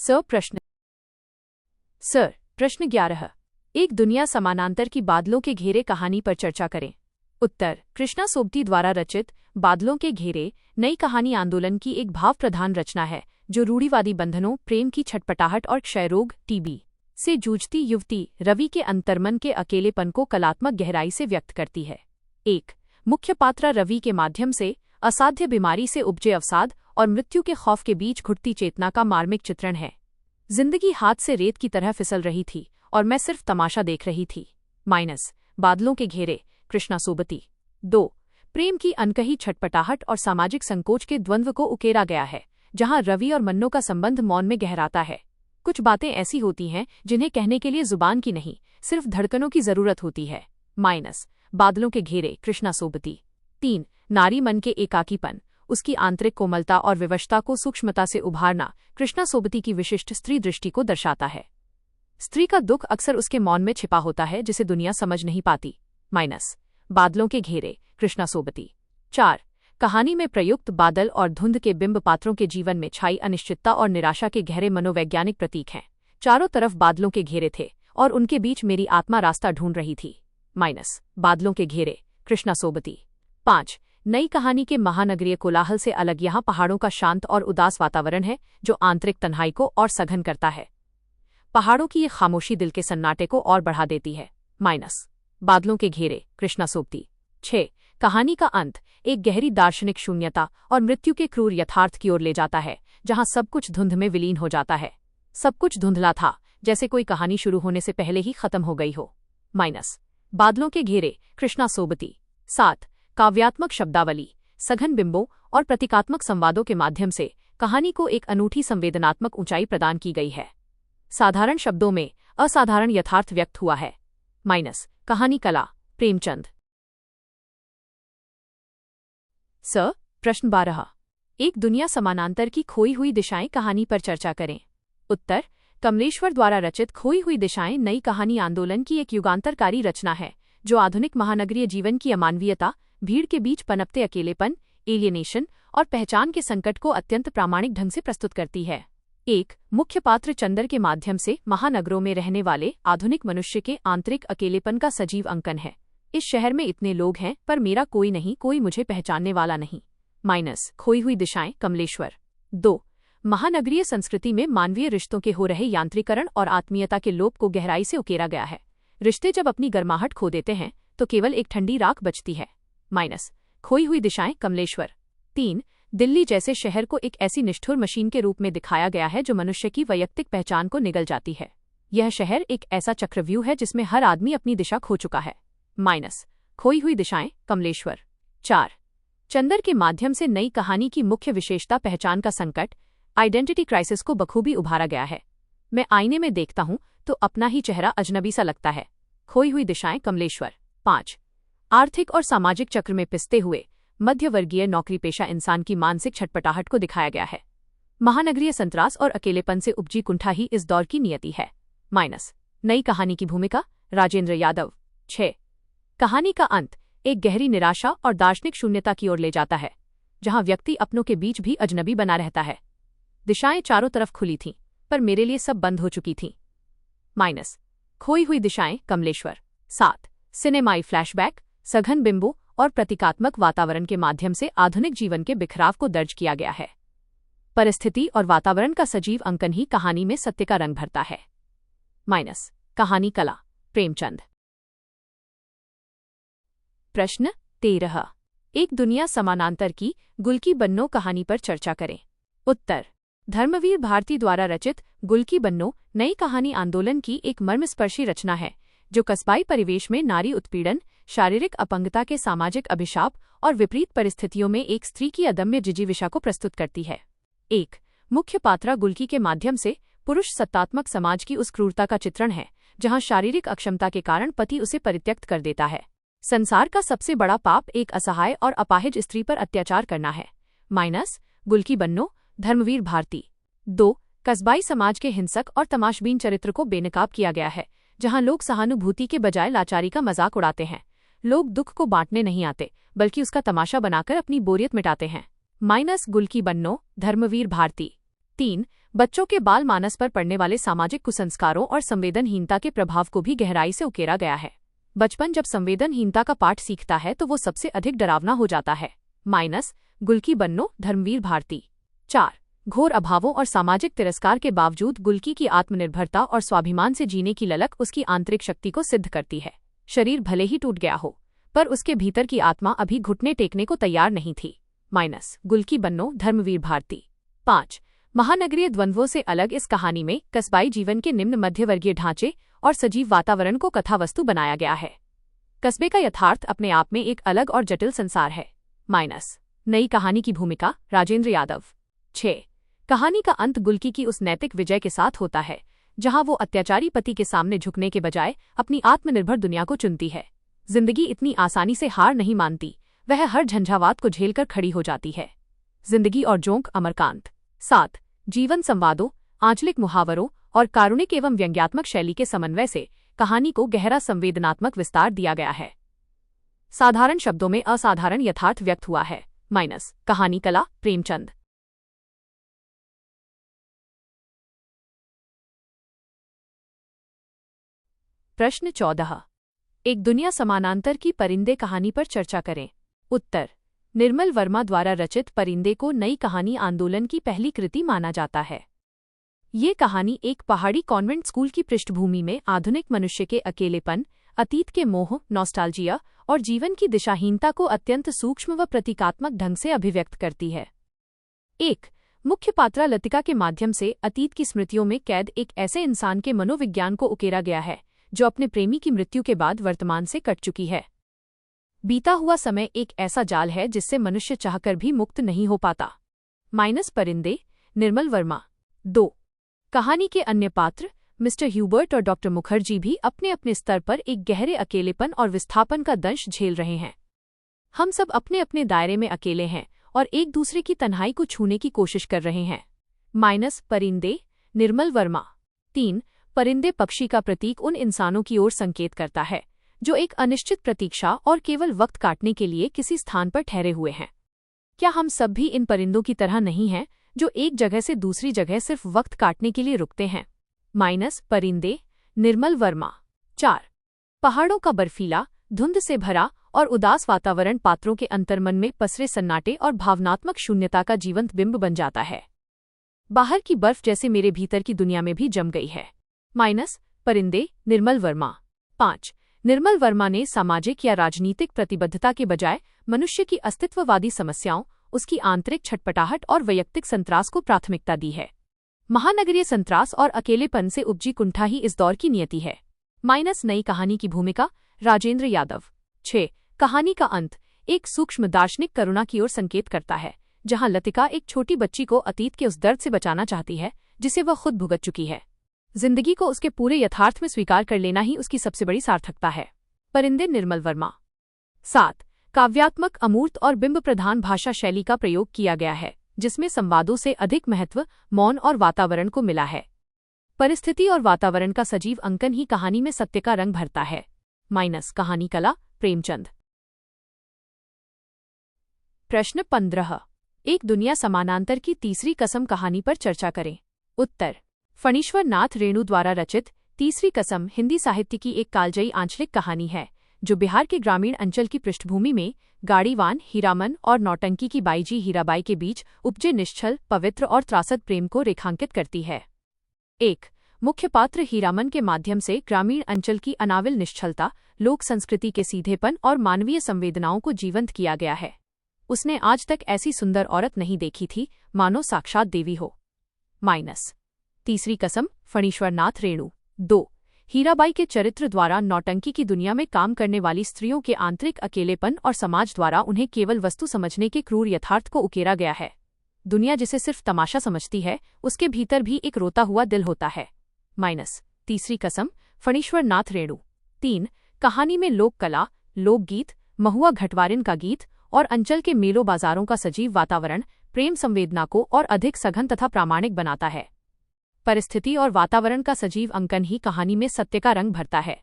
Sir प्रश्न 11। एक दुनिया समानांतर की बादलों के घेरे कहानी पर चर्चा करें। उत्तर कृष्णा सोबती द्वारा रचित बादलों के घेरे नई कहानी आंदोलन की एक भाव प्रधान रचना है जो रूढ़िवादी बंधनों, प्रेम की छटपटाहट और क्षयरोग टीबी से जूझती युवती रवि के अंतर्मन के अकेलेपन को कलात्मक गहराई से व्यक्त करती है। एक मुख्य पात्र रवि के माध्यम से असाध्य बीमारी से उपजे अवसाद और मृत्यु के खौफ के बीच घुटती चेतना का मार्मिक चित्रण है। जिंदगी हाथ से रेत की तरह फिसल रही थी और मैं सिर्फ तमाशा देख रही थी। बादलों के घेरे कृष्णा सोबती। 2 प्रेम की अनकही छटपटाहट और सामाजिक संकोच के द्वंद्व को उकेरा गया है, जहां रवि और मन्नो का संबंध मौन में गहराता है। कुछ बातें ऐसी होती हैं जिन्हें कहने के लिए जुबान की नहीं, सिर्फ धड़कनों की जरूरत होती है। बादलों के घेरे कृष्णा सोबती। 3 नारी मन के एकाकीपन, उसकी आंतरिक कोमलता और विवशता को सूक्ष्मता से उभारना कृष्णा सोबती की विशिष्ट स्त्री दृष्टि को दर्शाता है। स्त्री का दुख अक्सर उसके मौन में छिपा होता है जिसे दुनिया समझ नहीं पाती। बादलों के घेरे कृष्णा सोबती। 4 कहानी में प्रयुक्त बादल और धुंध के बिंब पात्रों के जीवन में छाई अनिश्चितता और निराशा के गहरे मनोवैज्ञानिक प्रतीक हैं। चारों तरफ बादलों के घेरे थे और उनके बीच मेरी आत्मा रास्ता ढूंढ रही थी। बादलों के घेरे कृष्णा सोबती। 5 नई कहानी के महानगरीय कोलाहल से अलग यहाँ पहाड़ों का शांत और उदास वातावरण है जो आंतरिक तन्हाई को और सघन करता है। पहाड़ों की ये खामोशी दिल के सन्नाटे को और बढ़ा देती है। बादलों के घेरे कृष्णा सोबती। 6 कहानी का अंत एक गहरी दार्शनिक शून्यता और मृत्यु के क्रूर यथार्थ की ओर ले जाता है, जहां सब कुछ धुंध में विलीन हो जाता है। सब कुछ धुंधला था, जैसे कोई कहानी शुरू होने से पहले ही खत्म हो गई हो। बादलों के घेरे कृष्णा सोबती। 7 काव्यात्मक शब्दावली, सघन बिंबों और प्रतीकात्मक संवादों के माध्यम से कहानी को एक अनूठी संवेदनात्मक ऊंचाई प्रदान की गई है। साधारण शब्दों में असाधारण यथार्थ व्यक्त हुआ है। कहानी कला प्रेमचंद। प्रश्न 12। एक दुनिया समानांतर की खोई हुई दिशाएं कहानी पर चर्चा करें। उत्तर कमलेश्वर द्वारा रचित खोई हुई दिशाएं नई कहानी आंदोलन की एक युगांतरकारी रचना है जो आधुनिक महानगरीय जीवन की अमानवीयता, भीड़ के बीच पनपते अकेलेपन, एलियनेशन और पहचान के संकट को अत्यंत प्रामाणिक ढंग से प्रस्तुत करती है। एक मुख्य पात्र चंदर के माध्यम से महानगरों में रहने वाले आधुनिक मनुष्य के आंतरिक अकेलेपन का सजीव अंकन है। इस शहर में इतने लोग हैं पर मेरा कोई नहीं, कोई मुझे पहचानने वाला नहीं। खोई हुई दिशाएं कमलेश्वर। 2 महानगरीय संस्कृति में मानवीय रिश्तों के हो रहे यांत्रिकरण और आत्मीयता के लोप को गहराई से उकेरा गया है। रिश्ते जब अपनी गर्माहट खो देते हैं तो केवल एक ठंडी राख बचती है। खोई हुई दिशाएं कमलेश्वर। 3 दिल्ली जैसे शहर को एक ऐसी निष्ठुर मशीन के रूप में दिखाया गया है जो मनुष्य की वैयक्तिक पहचान को निगल जाती है। यह शहर एक ऐसा चक्रव्यूह है जिसमें हर आदमी अपनी दिशा खो चुका है। खोई हुई दिशाएं कमलेश्वर। 4 चंदर के माध्यम से नई कहानी की मुख्य विशेषता पहचान का संकट, आइडेंटिटी क्राइसिस को बखूबी उभारा गया है। मैं आईने में देखता हूं तो अपना ही चेहरा अजनबी सा लगता है। खोई हुई दिशाएं कमलेश्वर। 5 आर्थिक और सामाजिक चक्र में पिसते हुए मध्यवर्गीय नौकरी पेशा इंसान की मानसिक छटपटाहट को दिखाया गया है। महानगरीय संत्रास और अकेलेपन से उपजी कुंठा ही इस दौर की नियति है। नई कहानी की भूमिका राजेंद्र यादव। 6 कहानी का अंत एक गहरी निराशा और दार्शनिक शून्यता की ओर ले जाता है, जहां व्यक्ति अपनों के बीच भी अजनबी बना रहता है। दिशाएं चारों तरफ खुली थीं, पर मेरे लिए सब बंद हो चुकी थीं। खोई हुई दिशाएं कमलेश्वर। 7 सिनेमाई फ्लैशबैक, सघन बिंबों और प्रतीकात्मक वातावरण के माध्यम से आधुनिक जीवन के बिखराव को दर्ज किया गया है। परिस्थिति और वातावरण का सजीव अंकन ही कहानी में सत्य का रंग भरता है। कहानी कला प्रेमचंद। प्रश्न 13। एक दुनिया समानांतर की गुल की बन्नो कहानी पर चर्चा करें। उत्तर धर्मवीर भारती द्वारा रचित गुल की बन्नो नई कहानी आंदोलन की एक मर्मस्पर्शी रचना है जो कस्बाई परिवेश में नारी उत्पीड़न, शारीरिक अपंगता के सामाजिक अभिशाप और विपरीत परिस्थितियों में एक स्त्री की अदम्य जिजीविषा को प्रस्तुत करती है। एक मुख्य पात्रा गुलकी के माध्यम से पुरुष सत्तात्मक समाज की उस क्रूरता का चित्रण है जहां शारीरिक अक्षमता के कारण पति उसे परित्यक्त कर देता है। संसार का सबसे बड़ा पाप एक असहाय और अपाहिज स्त्री पर अत्याचार करना है। गुल की बन्नो धर्मवीर भारती। 2 कस्बाई समाज के हिंसक और तमाशबीन चरित्र को बेनकाब किया गया है, जहां लोग सहानुभूति के बजाय लाचारी का मजाक उड़ाते हैं। लोग दुख को बांटने नहीं आते बल्कि उसका तमाशा बनाकर अपनी बोरियत मिटाते हैं। गुल की बन्नो धर्मवीर भारती। 3 बच्चों के बाल मानस पर पड़ने वाले सामाजिक कुसंस्कारों और संवेदनहीनता के प्रभाव को भी गहराई से उकेरा गया है। बचपन जब संवेदनहीनता का पाठ सीखता है तो वो सबसे अधिक डरावना हो जाता है। गुल्की बन्नो, धर्मवीर भारती। 4 घोर अभावों और सामाजिक तिरस्कार के बावजूद गुल्की की आत्मनिर्भरता और स्वाभिमान से जीने की ललक उसकी आंतरिक शक्ति को सिद्ध करती है। शरीर भले ही टूट गया हो, पर उसके भीतर की आत्मा अभी घुटने टेकने को तैयार नहीं थी। गुल्की बन्नो, धर्मवीर भारती। 5 महानगरीय द्वंद्वों से अलग इस कहानी में कस्बाई जीवन के निम्न मध्यवर्गीय ढांचे और सजीव वातावरण को कथावस्तु बनाया गया है। कस्बे का यथार्थ अपने आप में एक अलग और जटिल संसार है। नई कहानी की भूमिका, राजेंद्र यादव। 6 कहानी का अंत गुल्की की उस नैतिक विजय के साथ होता है जहां वो अत्याचारी पति के सामने झुकने के बजाय अपनी आत्मनिर्भर दुनिया को चुनती है। जिंदगी इतनी आसानी से हार नहीं मानती, वह हर झंझावात को झेलकर खड़ी हो जाती है। जिंदगी और जोंक, अमरकांत। 7 जीवन संवादों, आंचलिक मुहावरों और कारुणिक एवं व्यंग्यात्मक शैली के समन्वय से कहानी को गहरा संवेदनात्मक विस्तार दिया गया है। साधारण शब्दों में असाधारण यथार्थ व्यक्त हुआ है। कहानी कला, प्रेमचंद। प्रश्न 14 एक दुनिया समानांतर की परिंदे कहानी पर चर्चा करें। उत्तर, निर्मल वर्मा द्वारा रचित परिंदे को नई कहानी आंदोलन की पहली कृति माना जाता है। ये कहानी एक पहाड़ी कॉन्वेंट स्कूल की पृष्ठभूमि में आधुनिक मनुष्य के अकेलेपन, अतीत के मोह, नॉस्टाल्जिया और जीवन की दिशाहीनता को अत्यंत सूक्ष्म व प्रतीकात्मक ढंग से अभिव्यक्त करती है। 1 मुख्य पात्रा लतिका के माध्यम से अतीत की स्मृतियों में कैद एक ऐसे इंसान के मनोविज्ञान को उकेरा गया है जो अपने प्रेमी की मृत्यु के बाद वर्तमान से कट चुकी है। बीता हुआ समय एक ऐसा जाल है जिससे मनुष्य चाहकर भी मुक्त नहीं हो पाता। परिंदे, निर्मल वर्मा। 2 कहानी के अन्य पात्र मिस्टर ह्यूबर्ट और डॉक्टर मुखर्जी भी अपने अपने स्तर पर एक गहरे अकेलेपन और विस्थापन का दंश झेल रहे हैं। हम सब अपने अपने दायरे में अकेले हैं और एक दूसरे की तन्हाई को छूने की कोशिश कर रहे हैं। परिंदे, निर्मल वर्मा। 3 परिंदे पक्षी का प्रतीक उन इंसानों की ओर संकेत करता है जो एक अनिश्चित प्रतीक्षा और केवल वक्त काटने के लिए किसी स्थान पर ठहरे हुए हैं। क्या हम सब भी इन परिंदों की तरह नहीं हैं जो एक जगह से दूसरी जगह सिर्फ वक्त काटने के लिए रुकते हैं? परिंदे, निर्मल वर्मा। 4 पहाड़ों का बर्फीला, धुंध से भरा और उदास वातावरण पात्रों के अंतर्मन में पसरे सन्नाटे और भावनात्मक शून्यता का जीवंत बिंब बन जाता है। बाहर की बर्फ जैसे मेरे भीतर की दुनिया में भी जम गई है। परिंदे, निर्मल वर्मा। 5 निर्मल वर्मा ने सामाजिक या राजनीतिक प्रतिबद्धता के बजाय मनुष्य की अस्तित्ववादी समस्याओं, उसकी आंतरिक छटपटाहट और वैयक्तिक संत्रास को प्राथमिकता दी है। महानगरीय संत्रास और अकेलेपन से उपजी कुंठा ही इस दौर की नियति है। नई कहानी की भूमिका, राजेंद्र यादव। 6 कहानी का अंत एक सूक्ष्म दार्शनिक करुणा की ओर संकेत करता है, जहां लतिका एक छोटी बच्ची को अतीत के उस दर्द से बचाना चाहती है जिसे वह खुद भुगत चुकी है। जिंदगी को उसके पूरे यथार्थ में स्वीकार कर लेना ही उसकी सबसे बड़ी सार्थकता है। परिंदे, निर्मल वर्मा। 7 काव्यात्मक, अमूर्त और बिंब प्रधान भाषा शैली का प्रयोग किया गया है, जिसमें संवादों से अधिक महत्व मौन और वातावरण को मिला है। परिस्थिति और वातावरण का सजीव अंकन ही कहानी में सत्य का रंग भरता है। कहानी कला, प्रेमचंद। प्रश्न 15 एक दुनिया समानांतर की तीसरी कसम कहानी पर चर्चा करें। उत्तर, फणीश्वर नाथ रेणु द्वारा रचित तीसरी कसम हिंदी साहित्य की एक कालजयी आंचलिक कहानी है जो बिहार के ग्रामीण अंचल की पृष्ठभूमि में गाड़ीवान हीरामन और नौटंकी की बाईजी हीराबाई के बीच उपजे निश्चल, पवित्र और त्रासद प्रेम को रेखांकित करती है। 1 मुख्य पात्र हीरामन के माध्यम से ग्रामीण अंचल की अनाविल निश्चलता, लोक संस्कृति के सीधेपन और मानवीय संवेदनाओं को जीवंत किया गया है। उसने आज तक ऐसी सुंदर औरत नहीं देखी थी, मानो साक्षात देवी हो। तीसरी कसम, फणीश्वर नाथ रेणु। 2 हीराबाई के चरित्र द्वारा नौटंकी की दुनिया में काम करने वाली स्त्रियों के आंतरिक अकेलेपन और समाज द्वारा उन्हें केवल वस्तु समझने के क्रूर यथार्थ को उकेरा गया है। दुनिया जिसे सिर्फ तमाशा समझती है, उसके भीतर भी एक रोता हुआ दिल होता है। तीसरी कसम, फणीश्वर नाथ रेणु। 3 कहानी में लोक कला, लोकगीत, महुआ घटवारिन का गीत और अंचल के मेलों बाजारों का सजीव वातावरण प्रेम संवेदना को और अधिक सघन तथा प्रामाणिक बनाता है। परिस्थिति और वातावरण का सजीव अंकन ही कहानी में सत्य का रंग भरता है।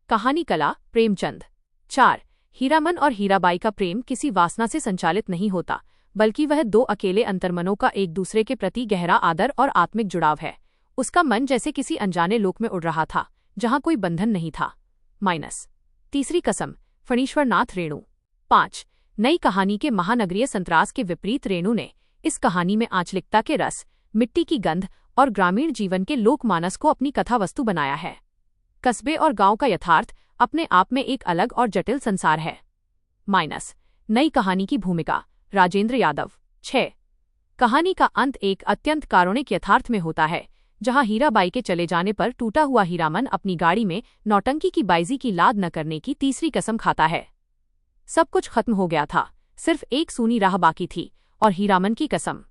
कहानी कला, प्रेमचंद। 4 हीरामन और हीराबाई का प्रेम किसी वासना से संचालित नहीं होता, बल्कि वह दो अकेले अंतर्मनों का एक दूसरे के प्रति गहरा आदर और आत्मिक जुड़ाव है। उसका मन जैसे किसी अनजाने लोक में उड़ रहा था, जहां कोई बंधन नहीं था। तीसरी कसम, फणीश्वरनाथ रेणु। 5 नई कहानी के महानगरीय संतरास के विपरीत रेणु ने इस कहानी में आंचलिकता के रस, मिट्टी की गंध और ग्रामीण जीवन के लोकमानस को अपनी कथा वस्तु बनाया है। कस्बे और गांव का यथार्थ अपने आप में एक अलग और जटिल संसार है। नई कहानी की भूमिका, राजेंद्र यादव। 6 कहानी का अंत एक अत्यंत कारुणिक यथार्थ में होता है, जहां हीराबाई के चले जाने पर टूटा हुआ हीरामन अपनी गाड़ी में नौटंकी की बाइजी की लाद न करने की तीसरी कसम खाता है। सब कुछ खत्म हो गया था, सिर्फ एक सूनी राह बाकी थी, और हीरामन की कसम।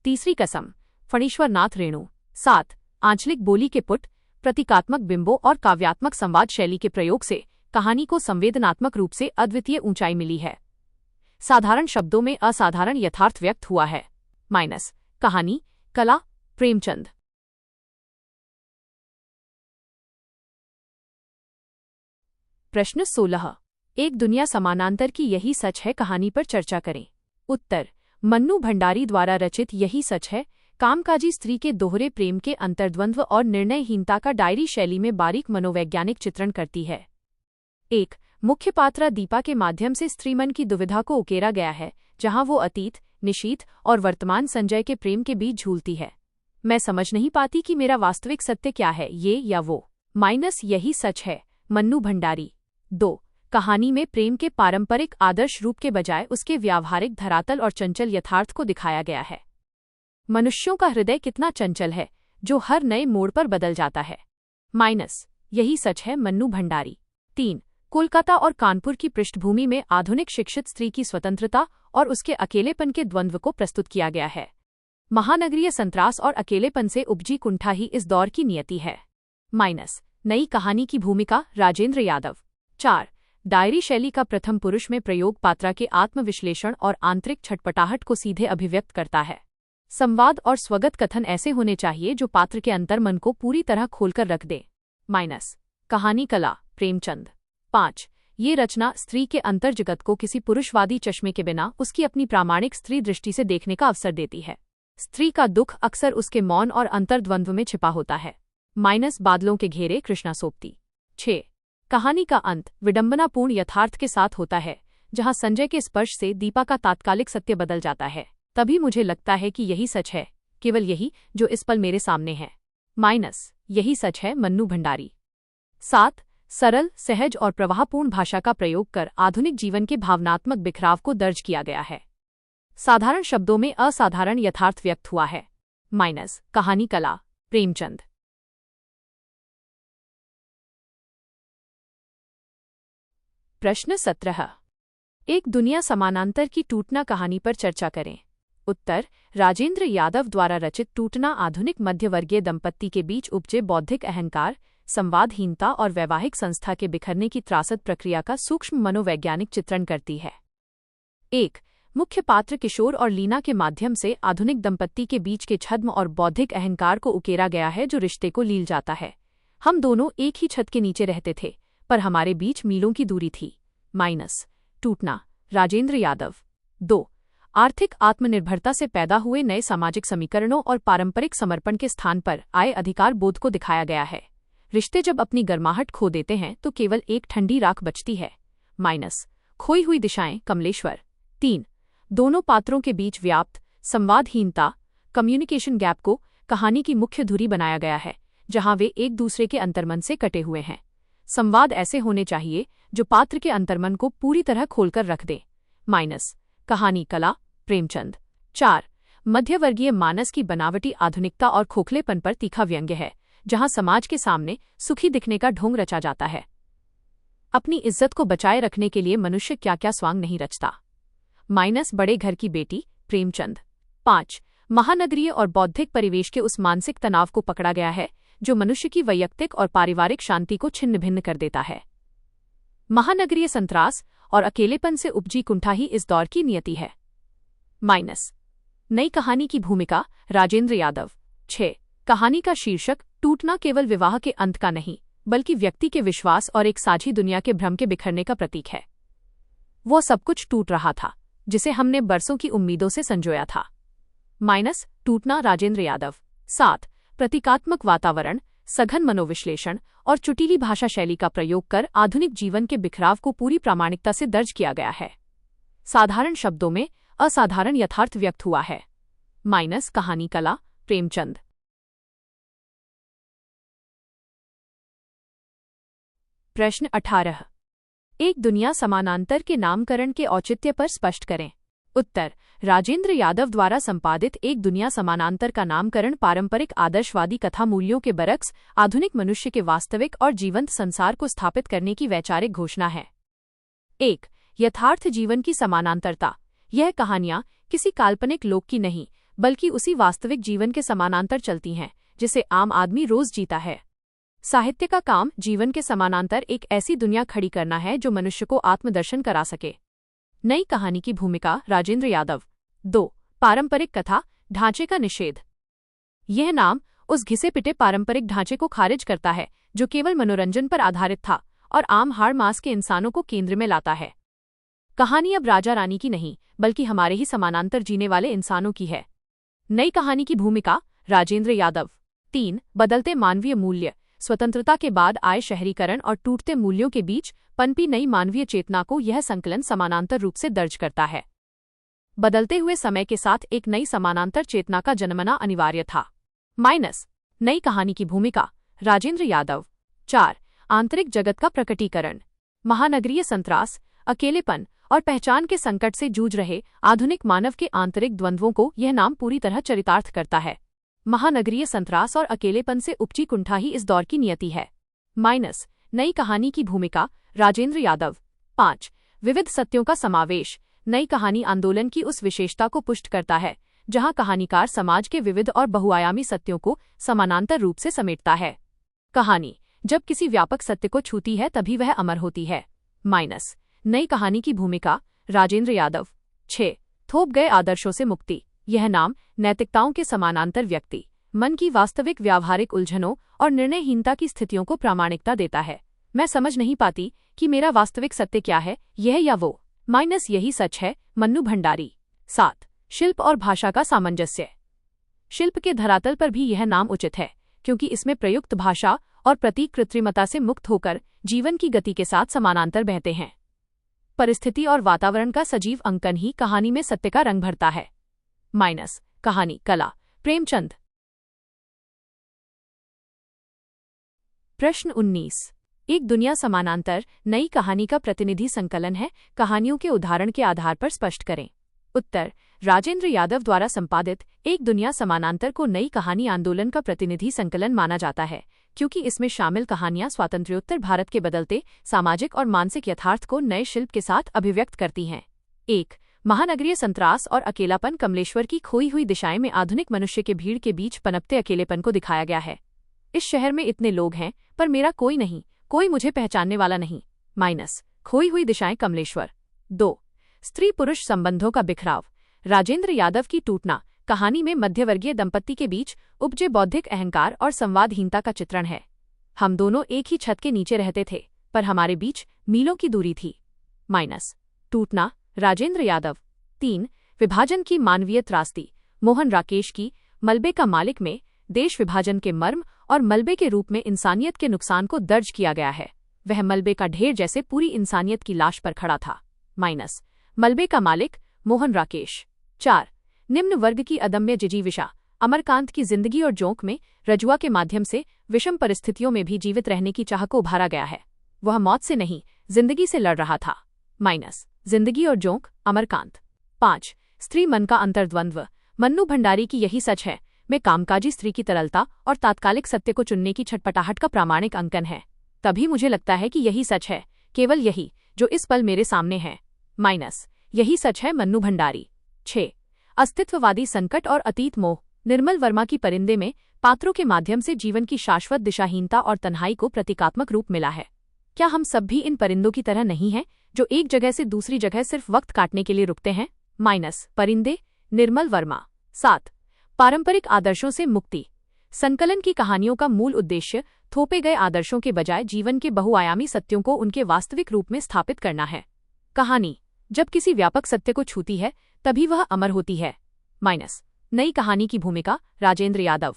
तीसरी कसम, फणीश्वरनाथ रेणु। 7 आंचलिक बोली के पुट, प्रतीकात्मक बिंबों और काव्यात्मक संवाद शैली के प्रयोग से कहानी को संवेदनात्मक रूप से अद्वितीय ऊंचाई मिली है। साधारण शब्दों में असाधारण यथार्थ व्यक्त हुआ है। कहानी, कला, प्रेमचंद। प्रश्न 16, एक दुनिया समानांतर की यही सच है कहानी पर चर्चा करें। उत्तर, मन्नू भंडारी द्वारा रचित यही सच है कामकाजी स्त्री के दोहरे प्रेम के अंतर्द्वंद्व और निर्णयहीनता का डायरी शैली में बारीक मनोवैज्ञानिक चित्रण करती है। 1 मुख्य पात्रा दीपा के माध्यम से स्त्रीमन की दुविधा को उकेरा गया है, जहां वो अतीत, निशीथ और वर्तमान संजय के प्रेम के बीच झूलती है। मैं समझ नहीं पाती कि मेरा वास्तविक सत्य क्या है, ये या वो। यही सच है, मन्नू भंडारी। 2 कहानी में प्रेम के पारंपरिक आदर्श रूप के बजाय उसके व्यावहारिक धरातल और चंचल यथार्थ को दिखाया गया है। मनुष्यों का हृदय कितना चंचल है, जो हर नए मोड़ पर बदल जाता है। यही सच है, मन्नू भंडारी। 3 कोलकाता और कानपुर की पृष्ठभूमि में आधुनिक शिक्षित स्त्री की स्वतंत्रता और उसके अकेलेपन के द्वंद्व को प्रस्तुत किया गया है। महानगरीय संतरास और अकेलेपन से उपजी कुंठा ही इस दौर की नियति है। नई कहानी की भूमिका, राजेंद्र यादव। 4 डायरी शैली का प्रथम पुरुष में प्रयोग पात्रा के आत्मविश्लेषण और आंतरिक छटपटाहट को सीधे अभिव्यक्त करता है। संवाद और स्वगत कथन ऐसे होने चाहिए जो पात्र के अंतर्मन को पूरी तरह खोलकर रख दे। कहानी, कला, प्रेमचंद। 5 ये रचना स्त्री के अंतर्जगत को किसी पुरुषवादी चश्मे के बिना उसकी अपनी प्रामाणिक स्त्री दृष्टि से देखने का अवसर देती है। स्त्री का दुख अक्सर उसके मौन और अंतर्द्वंद्व में छिपा होता है। बादलों के घेरे, कृष्णा सोबती। 6 कहानी का अंत विडंबनापूर्ण यथार्थ के साथ होता है, जहां संजय के स्पर्श से दीपा का तात्कालिक सत्य बदल जाता है। तभी मुझे लगता है कि यही सच है, केवल यही जो इस पल मेरे सामने है। यही सच है, मन्नू भंडारी। 7 सरल, सहज और प्रवाहपूर्ण भाषा का प्रयोग कर आधुनिक जीवन के भावनात्मक बिखराव को दर्ज किया गया है। साधारण शब्दों में असाधारण यथार्थ व्यक्त हुआ है। कहानी, कला, प्रेमचंद। प्रश्न 17, एक दुनिया समानांतर की टूटना कहानी पर चर्चा करें। उत्तर, राजेंद्र यादव द्वारा रचित टूटना आधुनिक मध्यवर्गीय दंपत्ति के बीच उपजे बौद्धिक अहंकार, संवादहीनता और वैवाहिक संस्था के बिखरने की त्रासद प्रक्रिया का सूक्ष्म मनोवैज्ञानिक चित्रण करती है। 1 मुख्य पात्र किशोर और लीना के माध्यम से आधुनिक दंपत्ति के बीच के छद्म और बौद्धिक अहंकार को उकेरा गया है, जो रिश्ते को लील जाता है। हम दोनों एक ही छत के नीचे रहते थे, पर हमारे बीच मीलों की दूरी थी। टूटना, राजेंद्र यादव। 2 आर्थिक आत्मनिर्भरता से पैदा हुए नए सामाजिक समीकरणों और पारंपरिक समर्पण के स्थान पर आए अधिकार बोध को दिखाया गया है। रिश्ते जब अपनी गर्माहट खो देते हैं तो केवल एक ठंडी राख बचती है। खोई हुई दिशाएं, कमलेश्वर। 3 दोनों पात्रों के बीच व्याप्त संवादहीनता, कम्युनिकेशन गैप को कहानी की मुख्य धुरी बनाया गया है, जहां वे एक दूसरे के अंतर्मन से कटे हुए हैं। संवाद ऐसे होने चाहिए जो पात्र के अंतर्मन को पूरी तरह खोलकर रख दे। कहानी, कला, प्रेमचंद। 4 मध्यवर्गीय मानस की बनावटी आधुनिकता और खोखलेपन पर तीखा व्यंग्य है, जहां समाज के सामने सुखी दिखने का ढोंग रचा जाता है। अपनी इज्जत को बचाए रखने के लिए मनुष्य क्या क्या स्वांग नहीं रचता। बड़े घर की बेटी, प्रेमचंद। 5 महानगरीय और बौद्धिक परिवेश के उस मानसिक तनाव को पकड़ा गया है जो मनुष्य की वैयक्तिक और पारिवारिक शांति को छिन्न भिन्न कर देता है। महानगरीय संतरास और अकेलेपन से उपजी कुंठा ही इस दौर की नियति है। नई कहानी की भूमिका, राजेंद्र यादव। 6 कहानी का शीर्षक टूटना केवल विवाह के अंत का नहीं, बल्कि व्यक्ति के विश्वास और एक साझी दुनिया के भ्रम के बिखरने का प्रतीक है। वो सब कुछ टूट रहा था, जिसे हमने बरसों की उम्मीदों से संजोया था। माइनस टूटना राजेंद्र यादव। 7 प्रतीकात्मक वातावरण, सघन मनोविश्लेषण और चुटीली भाषा शैली का प्रयोग कर आधुनिक जीवन के बिखराव को पूरी प्रामाणिकता से दर्ज किया गया है। साधारण शब्दों में असाधारण यथार्थ व्यक्त हुआ है। माइनस कहानी कला, प्रेमचंद। प्रश्न 18 एक दुनिया समानांतर के नामकरण के औचित्य पर स्पष्ट करें। उत्तर राजेंद्र यादव द्वारा संपादित एक दुनिया समानांतर का नामकरण पारंपरिक आदर्शवादी कथा मूल्यों के बरक्स आधुनिक मनुष्य के वास्तविक और जीवंत संसार को स्थापित करने की वैचारिक घोषणा है। 1 यथार्थ जीवन की समानांतरता। यह कहानियां किसी काल्पनिक लोक की नहीं, बल्कि उसी वास्तविक जीवन के समानांतर चलती हैं जिसे आम आदमी रोज जीता है। साहित्य का काम जीवन के समानांतर एक ऐसी दुनिया खड़ी करना है जो मनुष्य को आत्मदर्शन करा सके। नई कहानी की भूमिका राजेंद्र यादव। 2 पारंपरिक कथा ढांचे का निषेध। यह नाम उस घिसे पिटे पारंपरिक ढांचे को खारिज करता है जो केवल मनोरंजन पर आधारित था और आम हाड़ मास के इंसानों को केंद्र में लाता है। कहानी अब राजा रानी की नहीं, बल्कि हमारे ही समानांतर जीने वाले इंसानों की है। नई कहानी की भूमिका राजेंद्र यादव। 3 बदलते मानवीय मूल्य। स्वतंत्रता के बाद आए शहरीकरण और टूटते मूल्यों के बीच पनपी नई मानवीय चेतना को यह संकलन समानांतर रूप से दर्ज करता है। बदलते हुए समय के साथ एक नई समानांतर चेतना का जन्मना अनिवार्य था। माइनस नई कहानी की भूमिका राजेंद्र यादव। 4 आंतरिक जगत का प्रकटीकरण। महानगरीय संत्रास, अकेलेपन और पहचान के संकट से जूझ रहे आधुनिक मानव के आंतरिक द्वंद्वों को यह नाम पूरी तरह चरितार्थ करता है। महानगरीय संत्रास और अकेलेपन से उपजी कुंठा ही इस दौर की नियति है। माइनस नई कहानी की भूमिका राजेंद्र यादव। 5 विविध सत्यों का समावेश। नई कहानी आंदोलन की उस विशेषता को पुष्ट करता है जहां कहानीकार समाज के विविध और बहुआयामी सत्यों को समानांतर रूप से समेटता है। कहानी जब किसी व्यापक सत्य को छूती है तभी वह अमर होती है। माइनस नई कहानी की भूमिका राजेंद्र यादव। 6 थोप गए आदर्शों से मुक्ति। यह नाम नैतिकताओं के समानांतर व्यक्ति मन की वास्तविक व्यावहारिक उलझनों और निर्णयहीनता की स्थितियों को प्रामाणिकता देता है। मैं समझ नहीं पाती कि मेरा वास्तविक सत्य क्या है, यह या वो। माइनस यही सच है, मन्नू भंडारी। 7 शिल्प और भाषा का सामंजस्य। शिल्प के धरातल पर भी यह नाम उचित है क्योंकि इसमें प्रयुक्त भाषा और प्रतीक कृत्रिमता से मुक्त होकर जीवन की गति के साथ समानांतर बहते हैं। परिस्थिति और वातावरण का सजीव अंकन ही कहानी में सत्य का रंग भरता है। माइनस कहानी कला, प्रेमचंद। प्रश्न 19 एक दुनिया समानांतर नई कहानी का प्रतिनिधि संकलन है, कहानियों के उदाहरण के आधार पर स्पष्ट करें। उत्तर राजेंद्र यादव द्वारा संपादित एक दुनिया समानांतर को नई कहानी आंदोलन का प्रतिनिधि संकलन माना जाता है क्योंकि इसमें शामिल कहानियां स्वातंत्र्योत्तर भारत के बदलते सामाजिक और मानसिक यथार्थ को नए शिल्प के साथ अभिव्यक्त करती हैं। 1 महानगरीय संत्रास और अकेलापन। कमलेश्वर की खोई हुई दिशाएं में आधुनिक मनुष्य के भीड़ के बीच पनपते अकेलेपन को दिखाया गया है। इस शहर में इतने लोग हैं पर मेरा कोई नहीं, कोई मुझे पहचानने वाला नहीं। माइनस खोई हुई दिशाएं कमलेश्वर। 2 स्त्री पुरुष संबंधों का बिखराव। राजेंद्र यादव की टूटना कहानी में मध्यवर्गीय दंपत्ति के बीच उपजे बौद्धिक अहंकार और संवादहीनता का चित्रण है। हम दोनों एक ही छत के नीचे रहते थे पर हमारे बीच मीलों की दूरी थी। माइनस टूटना राजेंद्र यादव। 3 विभाजन की मानवीय त्रासदी। मोहन राकेश की मलबे का मालिक में देश विभाजन के मर्म और मलबे के रूप में इंसानियत के नुकसान को दर्ज किया गया है। वह मलबे का ढेर जैसे पूरी इंसानियत की लाश पर खड़ा था। माइनस मलबे का मालिक मोहन राकेश। 4 निम्न वर्ग की अदम्य जिजीविषा। अमरकांत की जिंदगी और जोंक में रजुआ के माध्यम से विषम परिस्थितियों में भी जीवित रहने की चाह को उभारा गया है। वह मौत से नहीं, जिंदगी से लड़ रहा था। माइनस जिंदगी और जोंक, अमरकांत। 5 स्त्री मन का अंतर्द्वंद्व। मन्नू भंडारी की यही सच है में कामकाजी स्त्री की तरलता और तात्कालिक सत्य को चुनने की छटपटाहट का प्रामाणिक अंकन है। तभी मुझे लगता है कि यही सच है, केवल यही, जो इस पल मेरे सामने है। माइनस यही सच है, मन्नू भंडारी। 6 अस्तित्ववादी संकट और अतीत मोह। निर्मल वर्मा की परिंदे में पात्रों के माध्यम से जीवन की शाश्वत दिशाहीनता और तन्हाई को प्रतीकात्मक रूप मिला है। क्या हम सब भी इन परिंदों की तरह नहीं हैं जो एक जगह से दूसरी जगह सिर्फ वक्त काटने के लिए रुकते हैं? माइनस परिंदे, निर्मल वर्मा। 7 पारंपरिक आदर्शों से मुक्ति। संकलन की कहानियों का मूल उद्देश्य थोपे गए आदर्शों के बजाय जीवन के बहुआयामी सत्यों को उनके वास्तविक रूप में स्थापित करना है। कहानी जब किसी व्यापक सत्य को छूती है तभी वह अमर होती है। माइनस नई कहानी की भूमिका राजेंद्र यादव।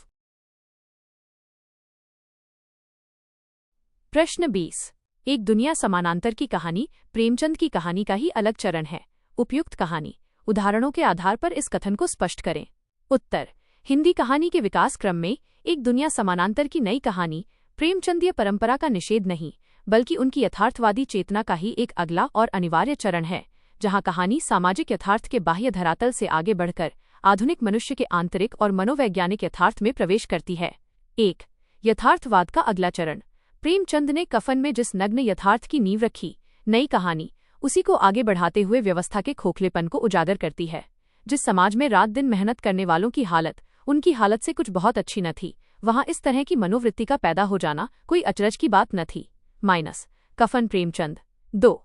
प्रश्न 20। एक दुनिया समानांतर की कहानी प्रेमचंद की कहानी का ही अलग चरण है। उपयुक्त कहानी उदाहरणों के आधार पर इस कथन को स्पष्ट करें। उत्तर। हिंदी कहानी के विकास क्रम में एक दुनिया समानांतर की नई कहानी प्रेमचंदीय परंपरा का निषेध नहीं, बल्कि उनकी यथार्थवादी चेतना का ही एक अगला और अनिवार्य चरण है, जहां कहानी सामाजिक यथार्थ के बाह्य धरातल से आगे बढ़कर आधुनिक मनुष्य के आंतरिक और मनोवैज्ञानिक यथार्थ में प्रवेश करती है। 1। यथार्थवाद का अगला चरण। प्रेमचंद ने कफन में जिस नग्न यथार्थ की नींव रखी, नई कहानी उसी को आगे बढ़ाते हुए व्यवस्था के खोखलेपन को उजागर करती है। जिस समाज में रात दिन मेहनत करने वालों की हालत उनकी हालत से कुछ बहुत अच्छी न थी, वहां इस तरह की मनोवृत्ति का पैदा हो जाना कोई अचरज की बात न थी। माइनस कफन प्रेमचंद। 2।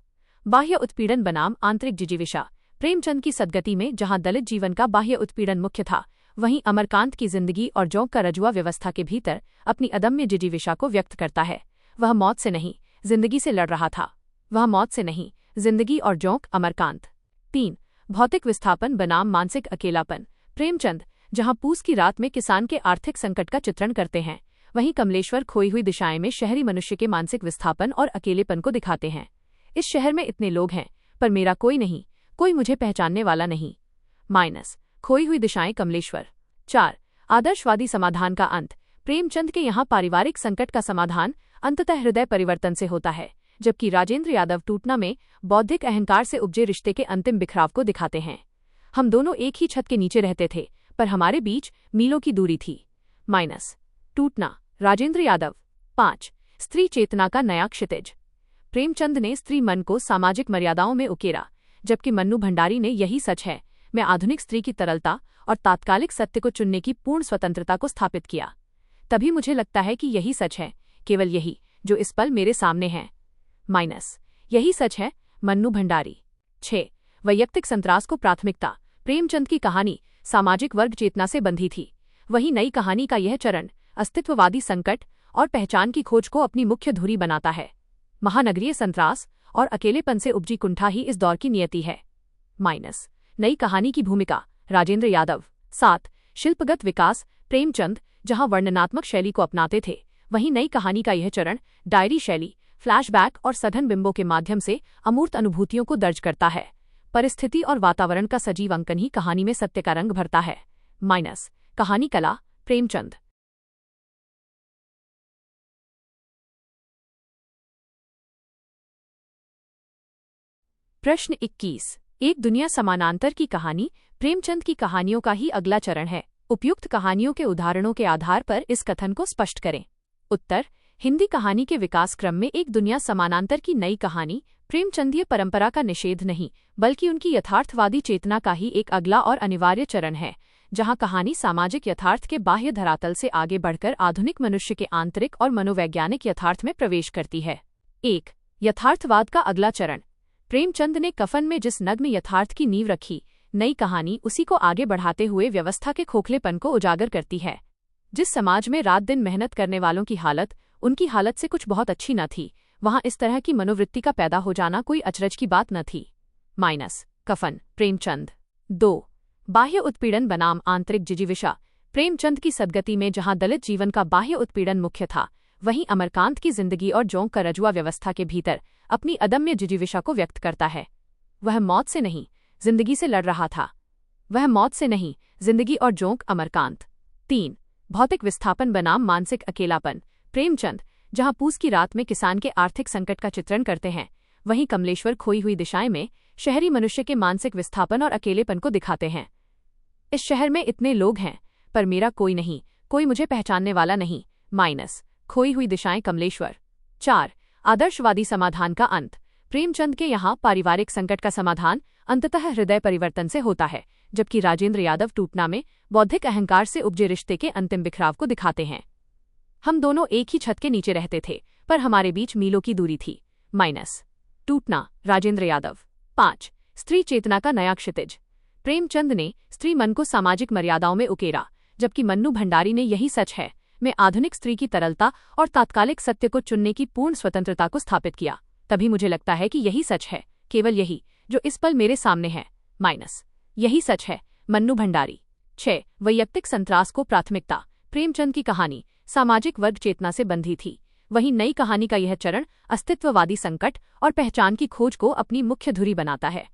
बाह्य उत्पीड़न बनाम आंतरिक जिजीविषा। प्रेमचंद की सदगति में जहां दलित जीवन का बाह्य उत्पीड़न मुख्य था, वहीं अमरकांत की जिंदगी और जोंक का रजुआ व्यवस्था के भीतर अपनी अदम्य जिजीविषा को व्यक्त करता है। वह मौत से नहीं, जिंदगी से लड़ रहा था। वह मौत से नहीं, जिंदगी और जोंक अमरकांत। 3। भौतिक विस्थापन बनाम मानसिक अकेलापन। प्रेमचंद जहां पूस की रात में किसान के आर्थिक संकट का चित्रण करते हैं, वहीं कमलेश्वर खोई हुई दिशाएं में शहरी मनुष्य के मानसिक विस्थापन और अकेलेपन को दिखाते हैं। इस शहर में इतने लोग हैं, पर मेरा कोई नहीं, कोई मुझे पहचानने वाला नहीं। माइनस खोई हुई दिशाएं कमलेश्वर। 4। आदर्शवादी समाधान का अंत। प्रेमचंद के यहाँ पारिवारिक संकट का समाधान अंततः हृदय परिवर्तन से होता है, जबकि राजेंद्र यादव टूटना में बौद्धिक अहंकार से उपजे रिश्ते के अंतिम बिखराव को दिखाते हैं। हम दोनों एक ही छत के नीचे रहते थे, पर हमारे बीच मीलों की दूरी थी। माइनस टूटना राजेंद्र यादव। 5। स्त्री चेतना का नया क्षितिज। प्रेमचंद ने स्त्री मन को सामाजिक मर्यादाओं में उकेरा, जबकि मन्नू भंडारी ने यही सच है में आधुनिक स्त्री की तरलता और तात्कालिक सत्य को चुनने की पूर्ण स्वतंत्रता को स्थापित किया। तभी मुझे लगता है कि यही सच है, केवल यही, जो इस पल मेरे सामने है। माइनस यही सच है मन्नू भंडारी। 6। वैयक्तिक संतरास को प्राथमिकता। प्रेमचंद की कहानी सामाजिक वर्ग चेतना से बंधी थी, वहीं नई कहानी का यह चरण अस्तित्ववादी संकट और पहचान की खोज को अपनी मुख्य धुरी बनाता है। महानगरीय संतरास और अकेलेपन से उपजी कुंठा ही इस दौर की नियति है। माइनस नई कहानी की भूमिका राजेंद्र यादव। 7। शिल्पगत विकास। प्रेमचंद जहां वर्णनात्मक शैली को अपनाते थे, वहीं नई कहानी का यह चरण डायरी शैली, फ्लैशबैक और सघन बिंबों के माध्यम से अमूर्त अनुभूतियों को दर्ज करता है। परिस्थिति और वातावरण का सजीव अंकन ही कहानी में सत्य का रंग भरता है। माइनस कहानी कला। प्रेमचंद। प्रश्न 21। एक दुनिया समानांतर की कहानी प्रेमचंद की कहानियों का ही अगला चरण है। उपयुक्त कहानियों के उदाहरणों के आधार पर इस कथन को स्पष्ट करें। उत्तर। हिंदी कहानी के विकास क्रम में एक दुनिया समानांतर की नई कहानी प्रेमचंदीय परंपरा का निषेध नहीं, बल्कि उनकी यथार्थवादी चेतना का ही एक अगला और अनिवार्य चरण है, जहां कहानी सामाजिक यथार्थ के बाह्य धरातल से आगे बढ़कर आधुनिक मनुष्य के आंतरिक और मनोवैज्ञानिक यथार्थ में प्रवेश करती है। 1। यथार्थवाद का अगला चरण। प्रेमचंद ने कफन में जिस नग्न यथार्थ की नींव रखी, नई कहानी उसी को आगे बढ़ाते हुए व्यवस्था के खोखलेपन को उजागर करती है। जिस समाज में रात दिन मेहनत करने वालों की हालत उनकी हालत से कुछ बहुत अच्छी न थी, वहां इस तरह की मनोवृत्ति का पैदा हो जाना कोई अचरज की बात न थी। माइनस कफन प्रेमचंद। 2। बाह्य उत्पीड़न बनाम आंतरिक जिजीविषा। प्रेमचंद की सदगति में जहां दलित जीवन का बाह्य उत्पीड़न मुख्य था, वहीं अमरकांत की जिंदगी और जोंक का रजुआ व्यवस्था के भीतर अपनी अदम्य जिजीविषा को व्यक्त करता है। वह मौत से नहीं, जिंदगी से लड़ रहा था। वह मौत से नहीं, जिंदगी और जोंक अमरकांत। 3। भौतिक विस्थापन बनाम मानसिक अकेलापन। प्रेमचंद जहां पूस की रात में किसान के आर्थिक संकट का चित्रण करते हैं, वहीं कमलेश्वर खोई हुई दिशाएं में शहरी मनुष्य के मानसिक विस्थापन और अकेलेपन को दिखाते हैं। इस शहर में इतने लोग हैं, पर मेरा कोई नहीं, कोई मुझे पहचानने वाला नहीं। माइनस खोई हुई दिशाएं कमलेश्वर। 4। आदर्शवादी समाधान का अंत। प्रेमचंद के यहाँ पारिवारिक संकट का समाधान अंततः हृदय परिवर्तन से होता है, जबकि राजेंद्र यादव टूटना में बौद्धिक अहंकार से उपजे रिश्ते के अंतिम बिखराव को दिखाते हैं। हम दोनों एक ही छत के नीचे रहते थे, पर हमारे बीच मीलों की दूरी थी। माइनस टूटना राजेंद्र यादव। 5। स्त्री चेतना का नया क्षितिज। प्रेमचंद ने स्त्री मन को सामाजिक मर्यादाओं में उकेरा, जबकि मन्नू भंडारी ने यही सच है में आधुनिक स्त्री की तरलता और तात्कालिक सत्य को चुनने की पूर्ण स्वतंत्रता को स्थापित किया। तभी मुझे लगता है कि यही सच है, केवल यही, जो इस पल मेरे सामने है। माइनस यही सच है। मन्नू भंडारी। 6 वैयक्तिक संतरास को प्राथमिकता। प्रेमचंद की कहानी सामाजिक वर्ग चेतना से बंधी थी, वहीं नई कहानी का यह चरण अस्तित्ववादी संकट और पहचान की खोज को अपनी मुख्य धुरी बनाता है।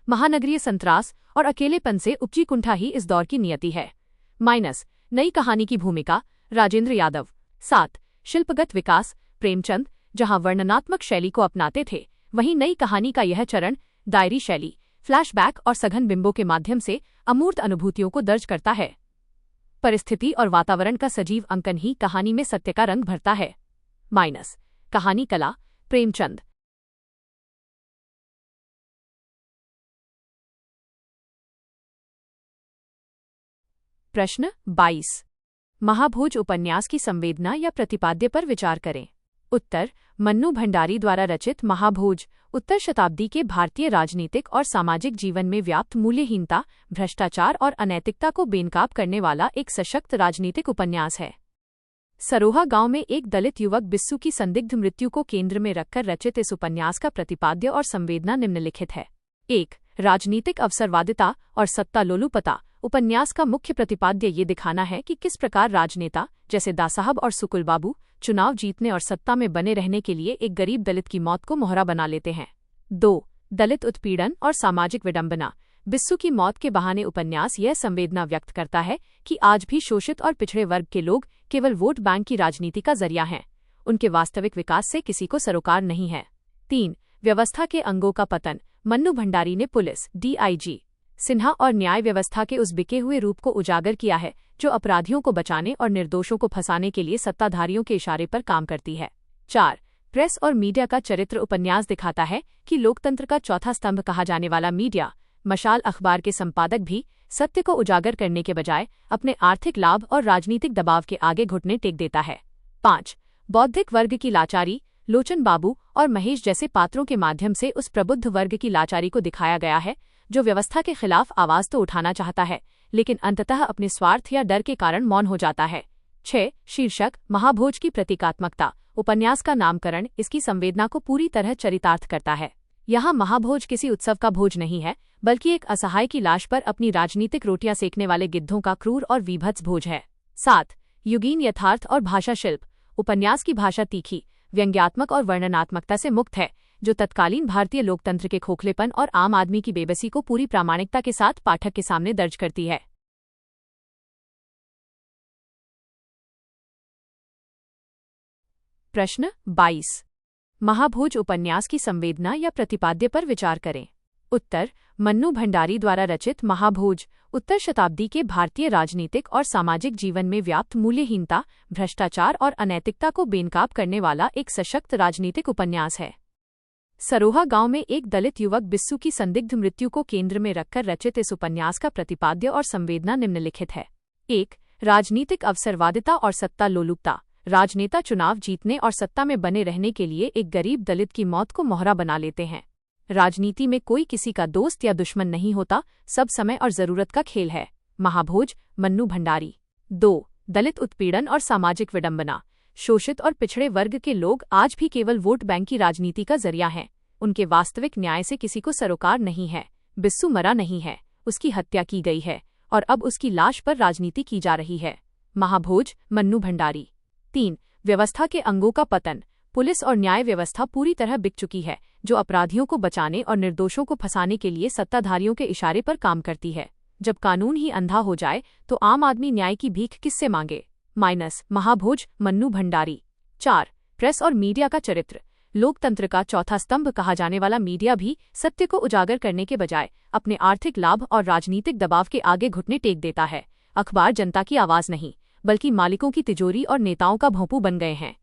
महानगरीय संतरास और अकेलेपन से उपजी कुंठा ही इस दौर की नियति है। माइनस नई कहानी की भूमिका। राजेंद्र यादव। 7 शिल्पगत विकास। प्रेमचंद जहां वर्णनात्मक शैली को अपनाते थे, वहीं नई कहानी का यह चरण डायरी शैली, फ्लैशबैक और सघन बिंबों के माध्यम से अमूर्त अनुभूतियों को दर्ज करता है। परिस्थिति और वातावरण का सजीव अंकन ही कहानी में सत्य का रंग भरता है। माइनस कहानी कला। प्रेमचंद। प्रश्न 22। महाभोज उपन्यास की संवेदना या प्रतिपाद्य पर विचार करें। उत्तर मन्नू भंडारी द्वारा रचित महाभोज उत्तर शताब्दी के भारतीय राजनीतिक और सामाजिक जीवन में व्याप्त मूल्यहीनता, भ्रष्टाचार और अनैतिकता को बेनकाब करने वाला एक सशक्त राजनीतिक उपन्यास है। सरोहा गांव में एक दलित युवक बिस्सू की संदिग्ध मृत्यु को केंद्र में रखकर रचित इस उपन्यास का प्रतिपाद्य और संवेदना निम्नलिखित है। 1 राजनीतिक अवसरवादिता और सत्ता लोलुपता। उपन्यास का मुख्य प्रतिपाद्य ये दिखाना है कि किस प्रकार राजनेता जैसे दासाहब और सुकुल बाबू चुनाव जीतने और सत्ता में बने रहने के लिए एक गरीब दलित की मौत को मोहरा बना लेते हैं। 2 दलित उत्पीड़न और सामाजिक विडंबना। बिस्सू की मौत के बहाने उपन्यास यह संवेदना व्यक्त करता है कि आज भी शोषित और पिछड़े वर्ग के लोग केवल वोट बैंक की राजनीति का जरिया हैं, उनके वास्तविक विकास से किसी को सरोकार नहीं है। 3 व्यवस्था के अंगों का पतन। मन्नू भंडारी ने पुलिस, डीआईजी सिन्हा और न्याय व्यवस्था के उस बिके हुए रूप को उजागर किया है जो अपराधियों को बचाने और निर्दोषों को फंसाने के लिए सत्ताधारियों के इशारे पर काम करती है। 4 प्रेस और मीडिया का चरित्र। उपन्यास दिखाता है कि लोकतंत्र का चौथा स्तंभ कहा जाने वाला मीडिया, मशाल अखबार के संपादक भी सत्य को उजागर करने के बजाय अपने आर्थिक लाभ और राजनीतिक दबाव के आगे घुटने टेक देता है। 5 बौद्धिक वर्ग की लाचारी। लोचन बाबू और महेश जैसे पात्रों के माध्यम से उस प्रबुद्ध वर्ग की लाचारी को दिखाया गया है जो व्यवस्था के खिलाफ आवाज तो उठाना चाहता है, लेकिन अंततः अपने स्वार्थ या डर के कारण मौन हो जाता है। 6 शीर्षक महाभोज की प्रतीकात्मकता। उपन्यास का नामकरण इसकी संवेदना को पूरी तरह चरितार्थ करता है। यहाँ महाभोज किसी उत्सव का भोज नहीं है, बल्कि एक असहाय की लाश पर अपनी राजनीतिक रोटियां सेकने वाले गिद्धों का क्रूर और वीभत्स भोज है। 7 युगीन यथार्थ और भाषा शिल्प। उपन्यास की भाषा तीखी, व्यंग्यात्मक और वर्णनात्मकता से मुक्त है, जो तत्कालीन भारतीय लोकतंत्र के खोखलेपन और आम आदमी की बेबसी को पूरी प्रामाणिकता के साथ पाठक के सामने दर्ज करती है। प्रश्न 22। महाभोज उपन्यास की संवेदना या प्रतिपाद्य पर विचार करें। उत्तर मन्नू भंडारी द्वारा रचित महाभोज उत्तर शताब्दी के भारतीय राजनीतिक और सामाजिक जीवन में व्याप्त मूल्यहीनता, भ्रष्टाचार और अनैतिकता को बेनकाब करने वाला एक सशक्त राजनीतिक उपन्यास है। सरोहा गांव में एक दलित युवक बिस्सू की संदिग्ध मृत्यु को केंद्र में रखकर रचित इस उपन्यास का प्रतिपाद्य और संवेदना निम्नलिखित है। 1 राजनीतिक अवसरवादिता और सत्ता लोलुपता। राजनेता चुनाव जीतने और सत्ता में बने रहने के लिए एक गरीब दलित की मौत को मोहरा बना लेते हैं। राजनीति में कोई किसी का दोस्त या दुश्मन नहीं होता, सब समय और जरूरत का खेल है। महाभोज मन्नू भंडारी। 2 दलित उत्पीड़न और सामाजिक विडंबना। शोषित और पिछड़े वर्ग के लोग आज भी केवल वोट बैंक की राजनीति का जरिया हैं, उनके वास्तविक न्याय से किसी को सरोकार नहीं है। बिस्सू मरा नहीं है, उसकी हत्या की गई है और अब उसकी लाश पर राजनीति की जा रही है। महाभोज मन्नू भंडारी। 3 व्यवस्था के अंगों का पतन। पुलिस और न्याय व्यवस्था पूरी तरह बिक चुकी है, जो अपराधियों को बचाने और निर्दोषों को फंसाने के लिए सत्ताधारियों के इशारे पर काम करती है। जब कानून ही अंधा हो जाए तो आम आदमी न्याय की भीख किससे मांगे। महाभोज मन्नू भंडारी। 4 प्रेस और मीडिया का चरित्र। लोकतंत्र का चौथा स्तंभ कहा जाने वाला मीडिया भी सत्य को उजागर करने के बजाय अपने आर्थिक लाभ और राजनीतिक दबाव के आगे घुटने टेक देता है। अखबार जनता की आवाज नहीं, बल्कि मालिकों की तिजोरी और नेताओं का भोंपू बन गए हैं।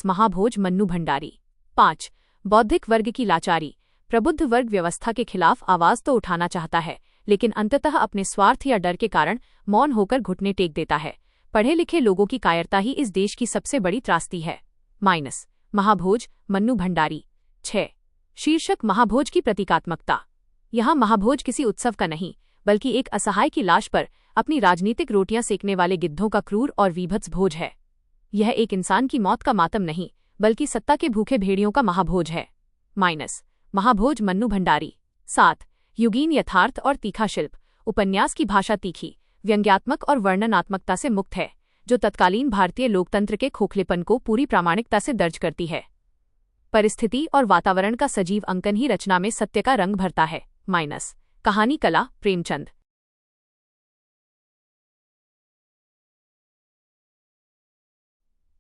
महाभोज मन्नू भंडारी। 5 बौद्धिक वर्ग की लाचारी। प्रबुद्ध वर्ग व्यवस्था के खिलाफ आवाज तो उठाना चाहता है, लेकिन अंततः अपने स्वार्थ या डर के कारण मौन होकर घुटने टेक देता है। पढ़े लिखे लोगों की कायरता ही इस देश की सबसे बड़ी त्रासदी है। महाभोज मन्नू भंडारी। 6 शीर्षक महाभोज की प्रतीकात्मकता। यहाँ महाभोज किसी उत्सव का नहीं, बल्कि एक असहाय की लाश पर अपनी राजनीतिक रोटियां सेकने वाले गिद्धों का क्रूर और वीभत्स भोज है। यह एक इंसान की मौत का मातम नहीं, बल्कि सत्ता के भूखे भेड़ियों का महाभोज है। महाभोज मन्नू भंडारी। 7. युगीन यथार्थ और तीखा शिल्प। उपन्यास की भाषा तीखी, व्यंग्यात्मक और वर्णनात्मकता से मुक्त है, जो तत्कालीन भारतीय लोकतंत्र के खोखलेपन को पूरी प्रामाणिकता से दर्ज करती है। परिस्थिति और वातावरण का सजीव अंकन ही रचना में सत्य का रंग भरता है। कहानी कला, प्रेमचंद।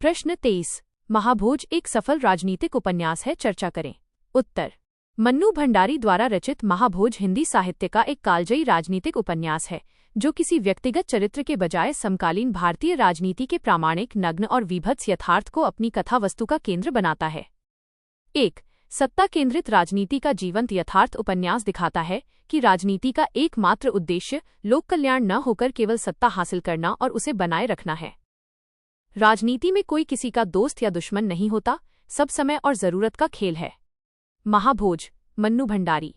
प्रश्न 23। महाभोज एक सफल राजनीतिक उपन्यास है, चर्चा करें। उत्तर। मन्नू भंडारी द्वारा रचित महाभोज हिंदी साहित्य का एक कालजयी राजनीतिक उपन्यास है, जो किसी व्यक्तिगत चरित्र के बजाय समकालीन भारतीय राजनीति के प्रामाणिक, नग्न और विभत्स यथार्थ को अपनी कथा वस्तु का केंद्र बनाता है। 1. सत्ता केंद्रित राजनीति का जीवंत यथार्थ। उपन्यास दिखाता है कि राजनीति का एकमात्र उद्देश्य लोक कल्याण न होकर केवल सत्ता हासिल करना और उसे बनाए रखना है। राजनीति में कोई किसी का दोस्त या दुश्मन नहीं होता, सब समय और जरूरत का खेल है। महाभोज, मन्नू भंडारी।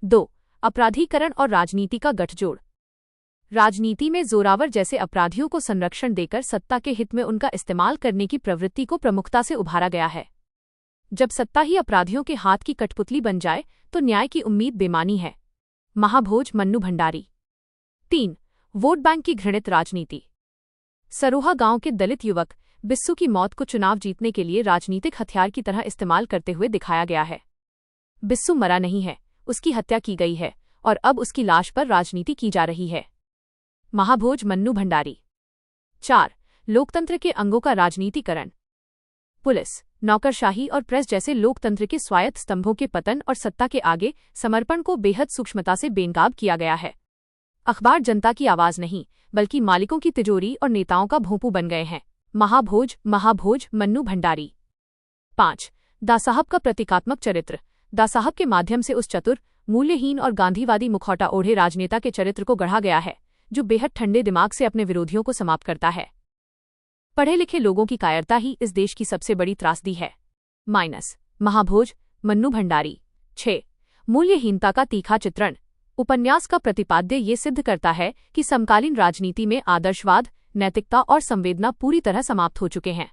2. अपराधीकरण और राजनीति का गठजोड़। राजनीति में जोरावर जैसे अपराधियों को संरक्षण देकर सत्ता के हित में उनका इस्तेमाल करने की प्रवृत्ति को प्रमुखता से उभारा गया है। जब सत्ता ही अपराधियों के हाथ की कठपुतली बन जाए तो न्याय की उम्मीद बेमानी है। महाभोज, मन्नू भंडारी। 3. वोट बैंक की घृणित राजनीति। सरोहा गांव के दलित युवक बिस्सू की मौत को चुनाव जीतने के लिए राजनीतिक हथियार की तरह इस्तेमाल करते हुए दिखाया गया है। बिस्सू मरा नहीं है, उसकी हत्या की गई है और अब उसकी लाश पर राजनीति की जा रही है। महाभोज, मन्नू भंडारी। 4. लोकतंत्र के अंगों का राजनीतिकरण। पुलिस, नौकरशाही और प्रेस जैसे लोकतंत्र के स्वायत्त स्तंभों के पतन और सत्ता के आगे समर्पण को बेहद सूक्ष्मता से बेनकाब किया गया है। अखबार जनता की आवाज नहीं, बल्कि मालिकों की तिजोरी और नेताओं का भोंपू बन गए हैं। महाभोज, मन्नू भंडारी। 5. दासाहब का प्रतीकात्मक चरित्र। दासाहब के माध्यम से उस चतुर, मूल्यहीन और गांधीवादी मुखौटा ओढ़े राजनेता के चरित्र को गढ़ा गया है, जो बेहद ठंडे दिमाग से अपने विरोधियों को समाप्त करता है। पढ़े लिखे लोगों की कायरता ही इस देश की सबसे बड़ी त्रासदी है। महाभोज, मन्नू भंडारी। 6. मूल्यहीनता का तीखा चित्रण। उपन्यास का प्रतिपाद्य ये सिद्ध करता है कि समकालीन राजनीति में आदर्शवाद, नैतिकता और संवेदना पूरी तरह समाप्त हो चुके हैं।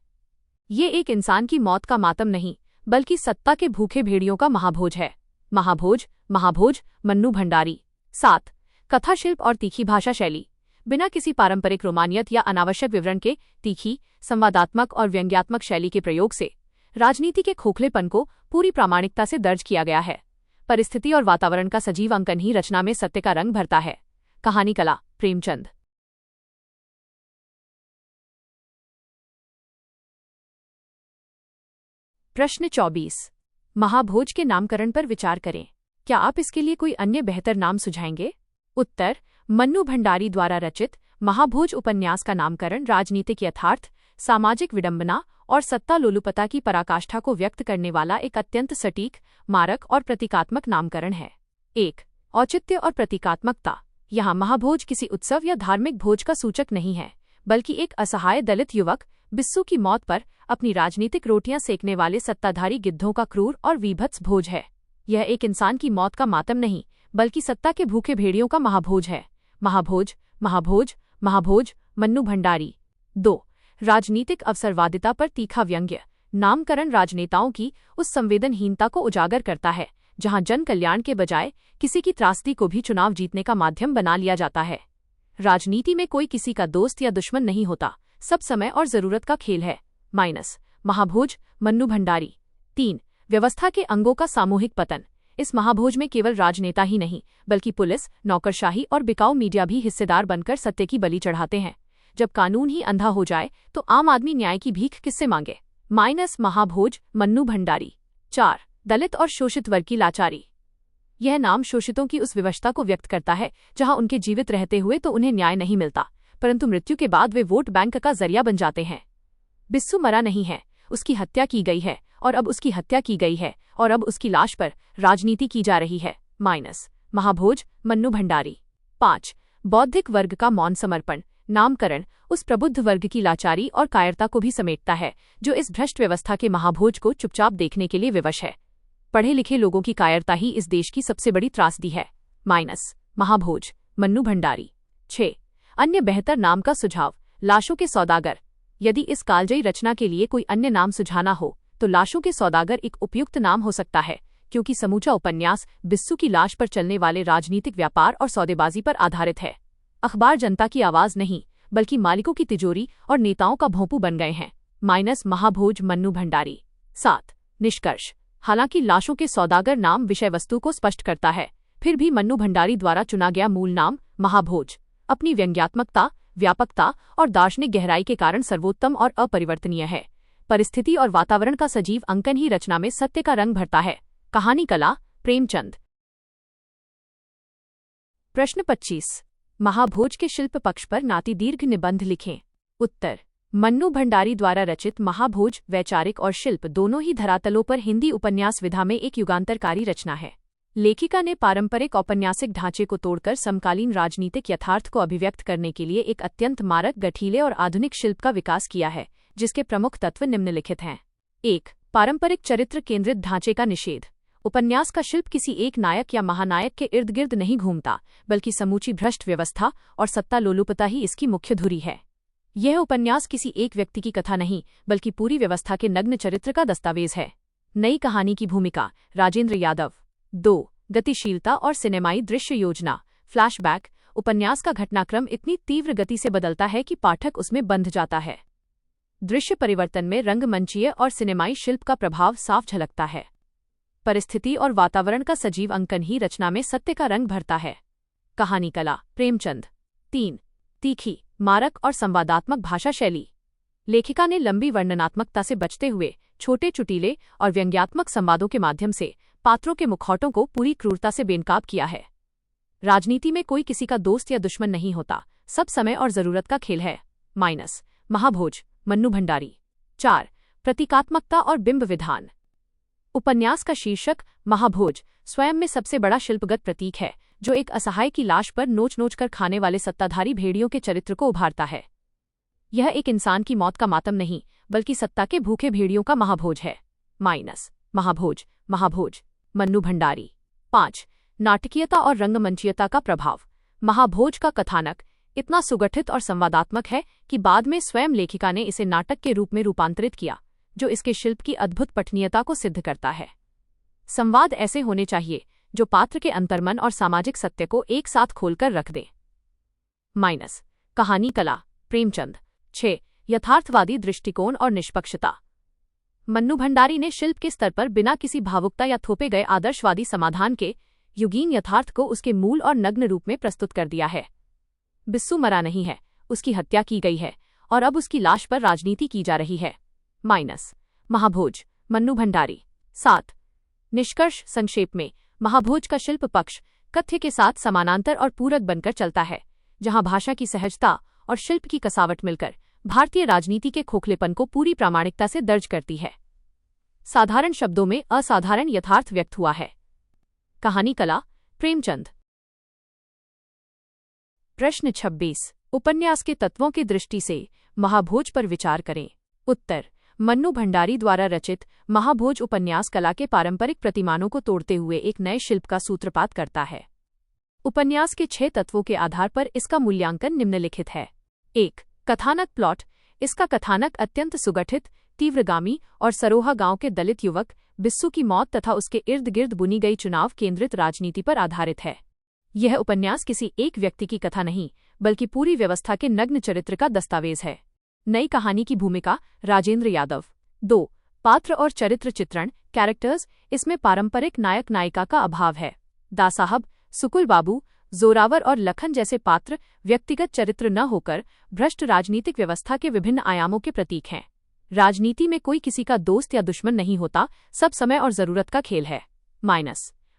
ये एक इंसान की मौत का मातम नहीं, बल्कि सत्ता के भूखे भेड़ियों का महाभोज है। महाभोज, मन्नू भंडारी। 7. कथा शिल्प और तीखी भाषा शैली। बिना किसी पारंपरिक रोमानियत या अनावश्यक विवरण के तीखी, संवादात्मक और व्यंग्यात्मक शैली के प्रयोग से राजनीति के खोखलेपन को पूरी प्रामाणिकता से दर्ज किया गया है। परिस्थिति और वातावरण का सजीव अंकन ही रचना में सत्य का रंग भरता है। कहानी कला, प्रेमचंद। प्रश्न 24। महाभोज के नामकरण पर विचार करें। क्या आप इसके लिए कोई अन्य बेहतर नाम सुझाएंगे? उत्तर। मन्नू भंडारी द्वारा रचित महाभोज उपन्यास का नामकरण राजनीतिक यथार्थ, सामाजिक विडंबना और सत्ता लोलुपता की पराकाष्ठा को व्यक्त करने वाला एक अत्यंत सटीक, मारक और प्रतीकात्मक नामकरण है। 1. औचित्य और प्रतीकात्मकता। यहाँ महाभोज किसी उत्सव या धार्मिक भोज का सूचक नहीं है, बल्कि एक असहाय दलित युवक बिस्सू की मौत पर अपनी राजनीतिक रोटियां सेकने वाले सत्ताधारी गिद्धों का क्रूर और वीभत्स भोज है। यह एक इंसान की मौत का मातम नहीं, बल्कि सत्ता के भूखे भेड़ियों का महाभोज है। महाभोज, मन्नू भंडारी। 2. राजनीतिक अवसरवादिता पर तीखा व्यंग्य। नामकरण राजनेताओं की उस संवेदनहीनता को उजागर करता है, जहां जन कल्याण के बजाय किसी की त्रासदी को भी चुनाव जीतने का माध्यम बना लिया जाता है। राजनीति में कोई किसी का दोस्त या दुश्मन नहीं होता, सब समय और जरूरत का खेल है। महाभोज, मन्नू भंडारी। 3. व्यवस्था के अंगों का सामूहिक पतन। इस महाभोज में केवल राजनेता ही नहीं, बल्कि पुलिस, नौकरशाही और बिकाऊ मीडिया भी हिस्सेदार बनकर सत्य की बलि चढ़ाते हैं। जब कानून ही अंधा हो जाए तो आम आदमी न्याय की भीख किससे मांगे? महाभोज, मन्नू भंडारी। 4. दलित और शोषित वर्ग की लाचारी। यह नाम शोषितों की उस विवशता को व्यक्त करता है जहां उनके जीवित रहते हुए तो उन्हें न्याय नहीं मिलता, परंतु मृत्यु के बाद वे वोट बैंक का जरिया बन जाते हैं। बिस्सू मरा नहीं है, उसकी हत्या की गई है और अब उसकी हत्या की गई है और अब उसकी लाश पर राजनीति की जा रही है। महाभोज, मन्नू भंडारी। 5. बौद्धिक वर्ग का मौन समर्पण। नामकरण उस प्रबुद्ध वर्ग की लाचारी और कायरता को भी समेटता है, जो इस भ्रष्ट व्यवस्था के महाभोज को चुपचाप देखने के लिए विवश है। पढ़े लिखे लोगों की कायरता ही इस देश की सबसे बड़ी त्रासदी है। महाभोज, मन्नू भंडारी। 6. अन्य बेहतर नाम का सुझाव। लाशों के सौदागर। यदि इस कालजयी रचना के लिए कोई अन्य नाम सुझाना हो तो लाशों के सौदागर एक उपयुक्त नाम हो सकता है, क्योंकि समूचा उपन्यास बिस्सू की लाश पर चलने वाले राजनीतिक व्यापार और सौदेबाजी पर आधारित है। अखबार जनता की आवाज नहीं, बल्कि मालिकों की तिजोरी और नेताओं का भोंपू बन गए हैं। महाभोज मन्नू भंडारी। 7 निष्कर्ष। हालांकि लाशों के सौदागर नाम विषय वस्तु को स्पष्ट करता है, फिर भी मन्नू भंडारी द्वारा चुना गया मूल नाम महाभोज अपनी व्यंग्यात्मकता, व्यापकता और दार्शनिक गहराई के कारण सर्वोत्तम और अपरिवर्तनीय है। परिस्थिति और वातावरण का सजीव अंकन ही रचना में सत्य का रंग भरता है। कहानी कला, प्रेमचंद। प्रश्न 25। महाभोज के शिल्प पक्ष पर नाती दीर्घ निबंध लिखें। उत्तर। मन्नू भंडारी द्वारा रचित महाभोज वैचारिक और शिल्प दोनों ही धरातलों पर हिंदी उपन्यास विधा में एक युगांतरकारी रचना है। लेखिका ने पारंपरिक औपन्यासिक ढांचे को तोड़कर समकालीन राजनीतिक यथार्थ को अभिव्यक्त करने के लिए एक अत्यंत मारक, गठीले और आधुनिक शिल्प का विकास किया है, जिसके प्रमुख तत्व निम्नलिखित हैं। 1. पारंपरिक चरित्र केंद्रित ढांचे का निषेध। उपन्यास का शिल्प किसी एक नायक या महानायक के इर्द गिर्द नहीं घूमता, बल्कि समूची भ्रष्ट व्यवस्था और सत्ता लोलुपता ही इसकी मुख्य धुरी है। यह उपन्यास किसी एक व्यक्ति की कथा नहीं, बल्कि पूरी व्यवस्था के नग्न चरित्र का दस्तावेज है। नई कहानी की भूमिका, राजेंद्र यादव। 2. गतिशीलता और सिनेमाई दृश्य योजना। फ्लैशबैक। उपन्यास का घटनाक्रम इतनी तीव्र गति से बदलता है कि पाठक उसमें बंध जाता है। दृश्य परिवर्तन में रंगमंचीय और सिनेमाई शिल्प का प्रभाव साफ झलकता है। परिस्थिति और वातावरण का सजीव अंकन ही रचना में सत्य का रंग भरता है। कहानी कला, प्रेमचंद। 3. तीखी, मारक और संवादात्मक भाषा शैली। लेखिका ने लंबी वर्णनात्मकता से बचते हुए छोटे, चुटीले और व्यंग्यात्मक संवादों के माध्यम से पात्रों के मुखौटों को पूरी क्रूरता से बेनकाब किया है। राजनीति में कोई किसी का दोस्त या दुश्मन नहीं होता, सब समय और जरूरत का खेल है। महाभोज मन्नू भंडारी। 4. प्रतीकात्मकता और बिंब विधान। उपन्यास का शीर्षक महाभोज स्वयं में सबसे बड़ा शिल्पगत प्रतीक है, जो एक असहाय की लाश पर नोच नोच कर खाने वाले सत्ताधारी भेड़ियों के चरित्र को उभारता है। यह एक इंसान की मौत का मातम नहीं, बल्कि सत्ता के भूखे भेड़ियों का महाभोज है। महाभोज मन्नू भंडारी। 5. नाटकीयता और रंगमंचीयता का प्रभाव। महाभोज का कथानक इतना सुगठित और संवादात्मक है कि बाद में स्वयं लेखिका ने इसे नाटक के रूप में रूपांतरित किया, जो इसके शिल्प की अद्भुत पठनीयता को सिद्ध करता है। संवाद ऐसे होने चाहिए जो पात्र के अंतर्मन और सामाजिक सत्य को एक साथ खोलकर रख दे। कहानी कला, प्रेमचंद। 6. यथार्थवादी दृष्टिकोण और निष्पक्षता। मन्नू भंडारी ने शिल्प के स्तर पर बिना किसी भावुकता या थोपे गए आदर्शवादी समाधान के युगीन यथार्थ को उसके मूल और नग्न रूप में प्रस्तुत कर दिया है। बिस्सू मरा नहीं है, उसकी हत्या की गई है और अब उसकी लाश पर राजनीति की जा रही है। महाभोज मन्नू भंडारी। 7. निष्कर्ष संक्षेप में, महाभोज का शिल्प पक्ष कथ्य के साथ समानांतर और पूरक बनकर चलता है, जहां भाषा की सहजता और शिल्प की कसावट मिलकर भारतीय राजनीति के खोखलेपन को पूरी प्रामाणिकता से दर्ज करती है। साधारण शब्दों में असाधारण यथार्थ व्यक्त हुआ है। कहानी कला, प्रेमचंद। प्रश्न 26। उपन्यास के तत्वों की दृष्टि से महाभोज पर विचार करें। उत्तर। मन्नू भंडारी द्वारा रचित महाभोज उपन्यास कला के पारंपरिक प्रतिमानों को तोड़ते हुए एक नए शिल्प का सूत्रपात करता है। उपन्यास के 6 तत्वों के आधार पर इसका मूल्यांकन निम्नलिखित है। 1. कथानक प्लॉट। इसका कथानक अत्यंत सुगठित, तीव्रगामी और सरोहा गांव के दलित युवक बिस्सू की मौत तथा उसके इर्द गिर्द बुनी गई चुनाव केंद्रित राजनीति पर आधारित है। यह उपन्यास किसी एक व्यक्ति की कथा नहीं, बल्कि पूरी व्यवस्था के नग्न चरित्र का दस्तावेज है। नई कहानी की भूमिका, राजेंद्र यादव। 2. पात्र और चरित्र चित्रण, कैरेक्टर्स। इसमें पारंपरिक नायक नायिका का अभाव है। दासाहब, सुकुल बाबू, जोरावर और लखन जैसे पात्र व्यक्तिगत चरित्र न होकर भ्रष्ट राजनीतिक व्यवस्था के विभिन्न आयामों के प्रतीक हैं। राजनीति में कोई किसी का दोस्त या दुश्मन नहीं होता, सब समय और जरूरत का खेल है।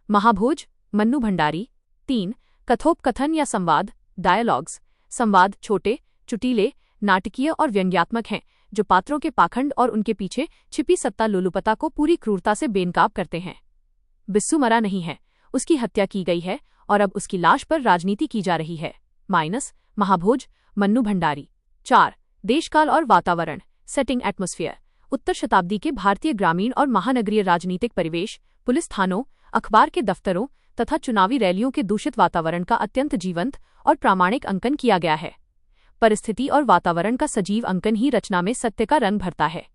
महाभोज मन्नू भंडारी। 3. कथोपकथन या संवाद, डायलॉग्स। संवाद छोटे, चुटीले, नाटकीय और व्यंग्यात्मक हैं, जो पात्रों के पाखंड और उनके पीछे छिपी सत्ता लोलुपता को पूरी क्रूरता से बेनकाब करते हैं। बिस्सू मरा नहीं है, उसकी हत्या की गई है और अब उसकी लाश पर राजनीति की जा रही है। महाभोज मन्नू भंडारी। 4. देशकाल और वातावरण, सेटिंग, एटमॉस्फेयर। उत्तर शताब्दी के भारतीय ग्रामीण और महानगरीय राजनीतिक परिवेश, पुलिस थानों, अखबार के दफ्तरों तथा चुनावी रैलियों के दूषित वातावरण का अत्यंत जीवंत और प्रामाणिक अंकन किया गया है। परिस्थिति और वातावरण का सजीव अंकन ही रचना में सत्य का रंग भरता है।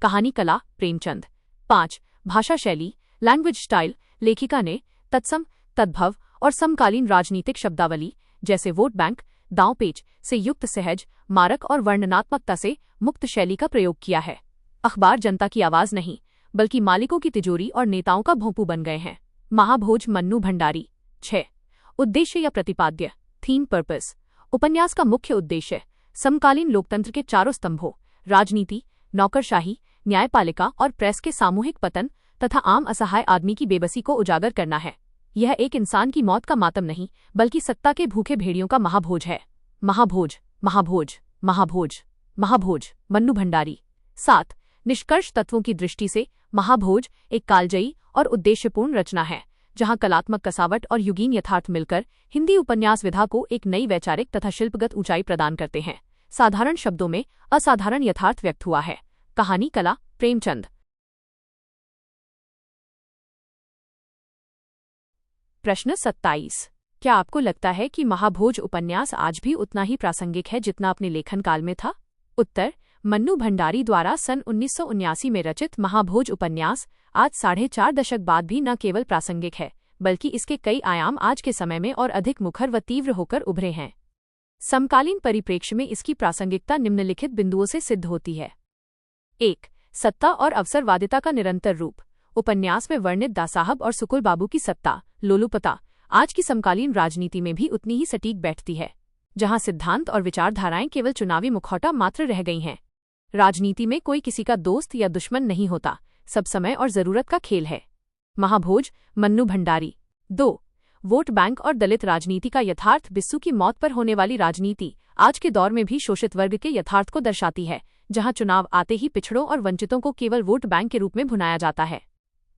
कहानी कला, प्रेमचंद। 5. भाषा शैली, लैंग्वेज स्टाइल, लेखिका ने तत्सम, तद्भव और समकालीन राजनीतिक शब्दावली जैसे वोट बैंक, दांवपेच से युक्त सहज, मारक और वर्णनात्मकता से मुक्त शैली का प्रयोग किया है। अखबार जनता की आवाज नहीं, बल्कि मालिकों की तिजोरी और नेताओं का भोंपू बन गए हैं। महाभोज मन्नू भंडारी। 6. उद्देश्य या प्रतिपाद्य, थीम पर्पस। उपन्यास का मुख्य उद्देश्य समकालीन लोकतंत्र के चारों स्तंभों, राजनीति, नौकरशाही, न्यायपालिका और प्रेस के सामूहिक पतन तथा आम असहाय आदमी की बेबसी को उजागर करना है। यह एक इंसान की मौत का मातम नहीं, बल्कि सत्ता के भूखे भेड़ियों का महाभोज है। महाभोज, महाभोज, महाभोज, महाभोज मन्नू भंडारी। 7. निष्कर्ष तत्वों की दृष्टि से महाभोज एक कालजयी और उद्देश्यपूर्ण रचना है, जहां कलात्मक कसावट और युगीन यथार्थ मिलकर हिंदी उपन्यास विधा को एक नई वैचारिक तथा शिल्पगत ऊंचाई प्रदान करते हैं। साधारण शब्दों में असाधारण यथार्थ व्यक्त हुआ है। कहानी कला, प्रेमचंद। प्रश्न 27. क्या आपको लगता है कि महाभोज उपन्यास आज भी उतना ही प्रासंगिक है जितना अपने लेखन काल में था? उत्तर: मन्नू भंडारी द्वारा सन 1979 में रचित महाभोज उपन्यास आज 4.5 दशक बाद भी न केवल प्रासंगिक है, बल्कि इसके कई आयाम आज के समय में और अधिक मुखर व तीव्र होकर उभरे हैं। समकालीन परिप्रेक्ष्य में इसकी प्रासंगिकता निम्नलिखित बिंदुओं से सिद्ध होती है। 1. सत्ता और अवसरवादिता का निरंतर रूप। उपन्यास में वर्णित दासाहब और सुकुल बाबू की सत्ता, लोलुपता आज की समकालीन राजनीति में भी उतनी ही सटीक बैठती है, जहां सिद्धांत और विचारधाराएं केवल चुनावी मुखौटा मात्र रह गई हैं। राजनीति में कोई किसी का दोस्त या दुश्मन नहीं होता, सब समय और जरूरत का खेल है। महाभोज मन्नू भंडारी। 2. वोट बैंक और दलित राजनीति का यथार्थ। बिस्सू की मौत पर होने वाली राजनीति आज के दौर में भी शोषित वर्ग के यथार्थ को दर्शाती है, जहां चुनाव आते ही पिछड़ों और वंचितों को केवल वोट बैंक के रूप में भुनाया जाता है।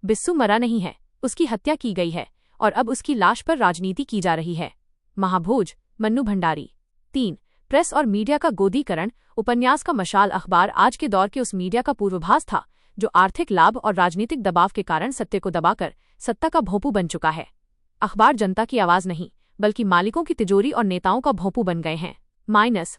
बिस्सू मरा नहीं है, उसकी हत्या की गई है और अब उसकी लाश पर राजनीति की जा रही है। महाभोज मन्नू भंडारी। 3. प्रेस और मीडिया का गोदीकरण। उपन्यास का मशाल अखबार आज के दौर के उस मीडिया का पूर्वाभास था जो आर्थिक लाभ और राजनीतिक दबाव के कारण सत्य को दबाकर सत्ता का भोंपू बन चुका है। अखबार जनता की आवाज नहीं, बल्कि मालिकों की तिजोरी और नेताओं का भोंपू बन गए हैं।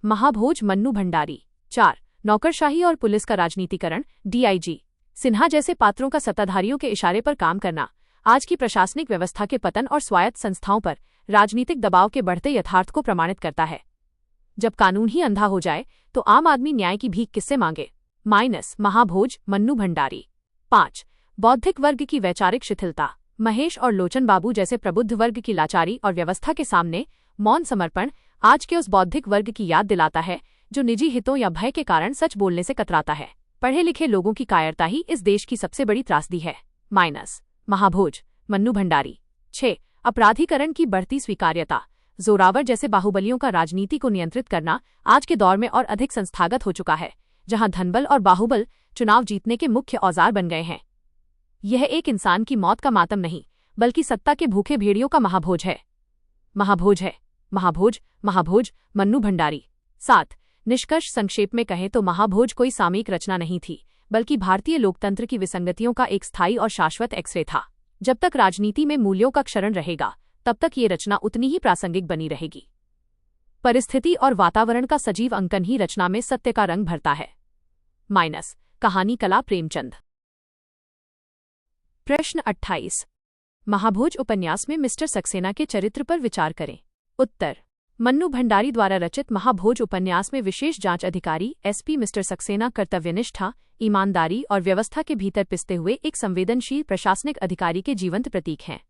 महाभोज मन्नू भंडारी। 4. नौकरशाही और पुलिस का राजनीतिकरण। डीआईजी सिन्हा जैसे पात्रों का सत्ताधारियों के इशारे पर काम करना आज की प्रशासनिक व्यवस्था के पतन और स्वायत्त संस्थाओं पर राजनीतिक दबाव के बढ़ते यथार्थ को प्रमाणित करता है। जब कानून ही अंधा हो जाए तो आम आदमी न्याय की भीख किससे मांगे? महाभोज मन्नू भंडारी। 5. बौद्धिक वर्ग की वैचारिक शिथिलता। महेश और लोचन बाबू जैसे प्रबुद्ध वर्ग की लाचारी और व्यवस्था के सामने मौन समर्पण आज के उस बौद्धिक वर्ग की याद दिलाता है जो निजी हितों या भय के कारण सच बोलने से कतराता है। पढ़े लिखे लोगों की कायरता ही इस देश की सबसे बड़ी त्रासदी है। महाभोज मन्नू भंडारी। 6. अपराधीकरण की बढ़ती स्वीकार्यता। जोरावर जैसे बाहुबलियों का राजनीति को नियंत्रित करना आज के दौर में और अधिक संस्थागत हो चुका है, जहां धनबल और बाहुबल चुनाव जीतने के मुख्य औजार बन गए हैं। यह एक इंसान की मौत का मातम नहीं, बल्कि सत्ता के भूखे भेड़ियों का महाभोज है। महाभोज मन्नू भंडारी। 7. निष्कर्ष संक्षेप में कहें तो महाभोज कोई सामयिक रचना नहीं थी, बल्कि भारतीय लोकतंत्र की विसंगतियों का एक स्थायी और शाश्वत एक्सरे था। जब तक राजनीति में मूल्यों का क्षरण रहेगा, तब तक ये रचना उतनी ही प्रासंगिक बनी रहेगी। परिस्थिति और वातावरण का सजीव अंकन ही रचना में सत्य का रंग भरता है। कहानी कला, प्रेमचंद। प्रश्न 28. महाभोज उपन्यास में मिस्टर सक्सेना के चरित्र पर विचार करें। उत्तर: मन्नू भंडारी द्वारा रचित महाभोज उपन्यास में विशेष जांच अधिकारी एसपी मिस्टर सक्सेना कर्तव्यनिष्ठा, ईमानदारी और व्यवस्था के भीतर पिसते हुए एक संवेदनशील प्रशासनिक अधिकारी के जीवंत प्रतीक हैं।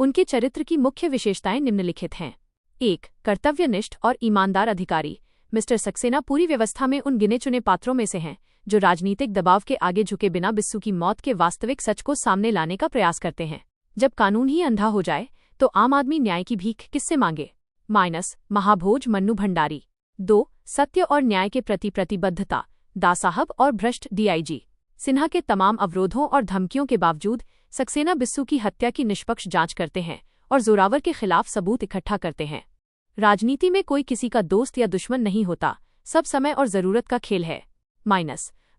उनके चरित्र की मुख्य विशेषताएं निम्नलिखित हैं। 1. कर्तव्यनिष्ठ और ईमानदार अधिकारी। मिस्टर सक्सेना पूरी व्यवस्था में उन गिने चुने पात्रों में से हैं जो राजनीतिक दबाव के आगे झुके बिना बिस्सू की मौत के वास्तविक सच को सामने लाने का प्रयास करते हैं। जब कानून ही अंधा हो जाए तो आम आदमी न्याय की भीख किससे मांगे? महाभोज मन्नू भंडारी। 2. सत्य और न्याय के प्रति प्रतिबद्धता। दासाहब और भ्रष्ट डीआईजी सिन्हा के तमाम अवरोधों और धमकियों के बावजूद सक्सेना बिस्सू की हत्या की निष्पक्ष जांच करते हैं और जोरावर के खिलाफ सबूत इकट्ठा करते हैं। राजनीति में कोई किसी का दोस्त या दुश्मन नहीं होता, सब समय और जरूरत का खेल है।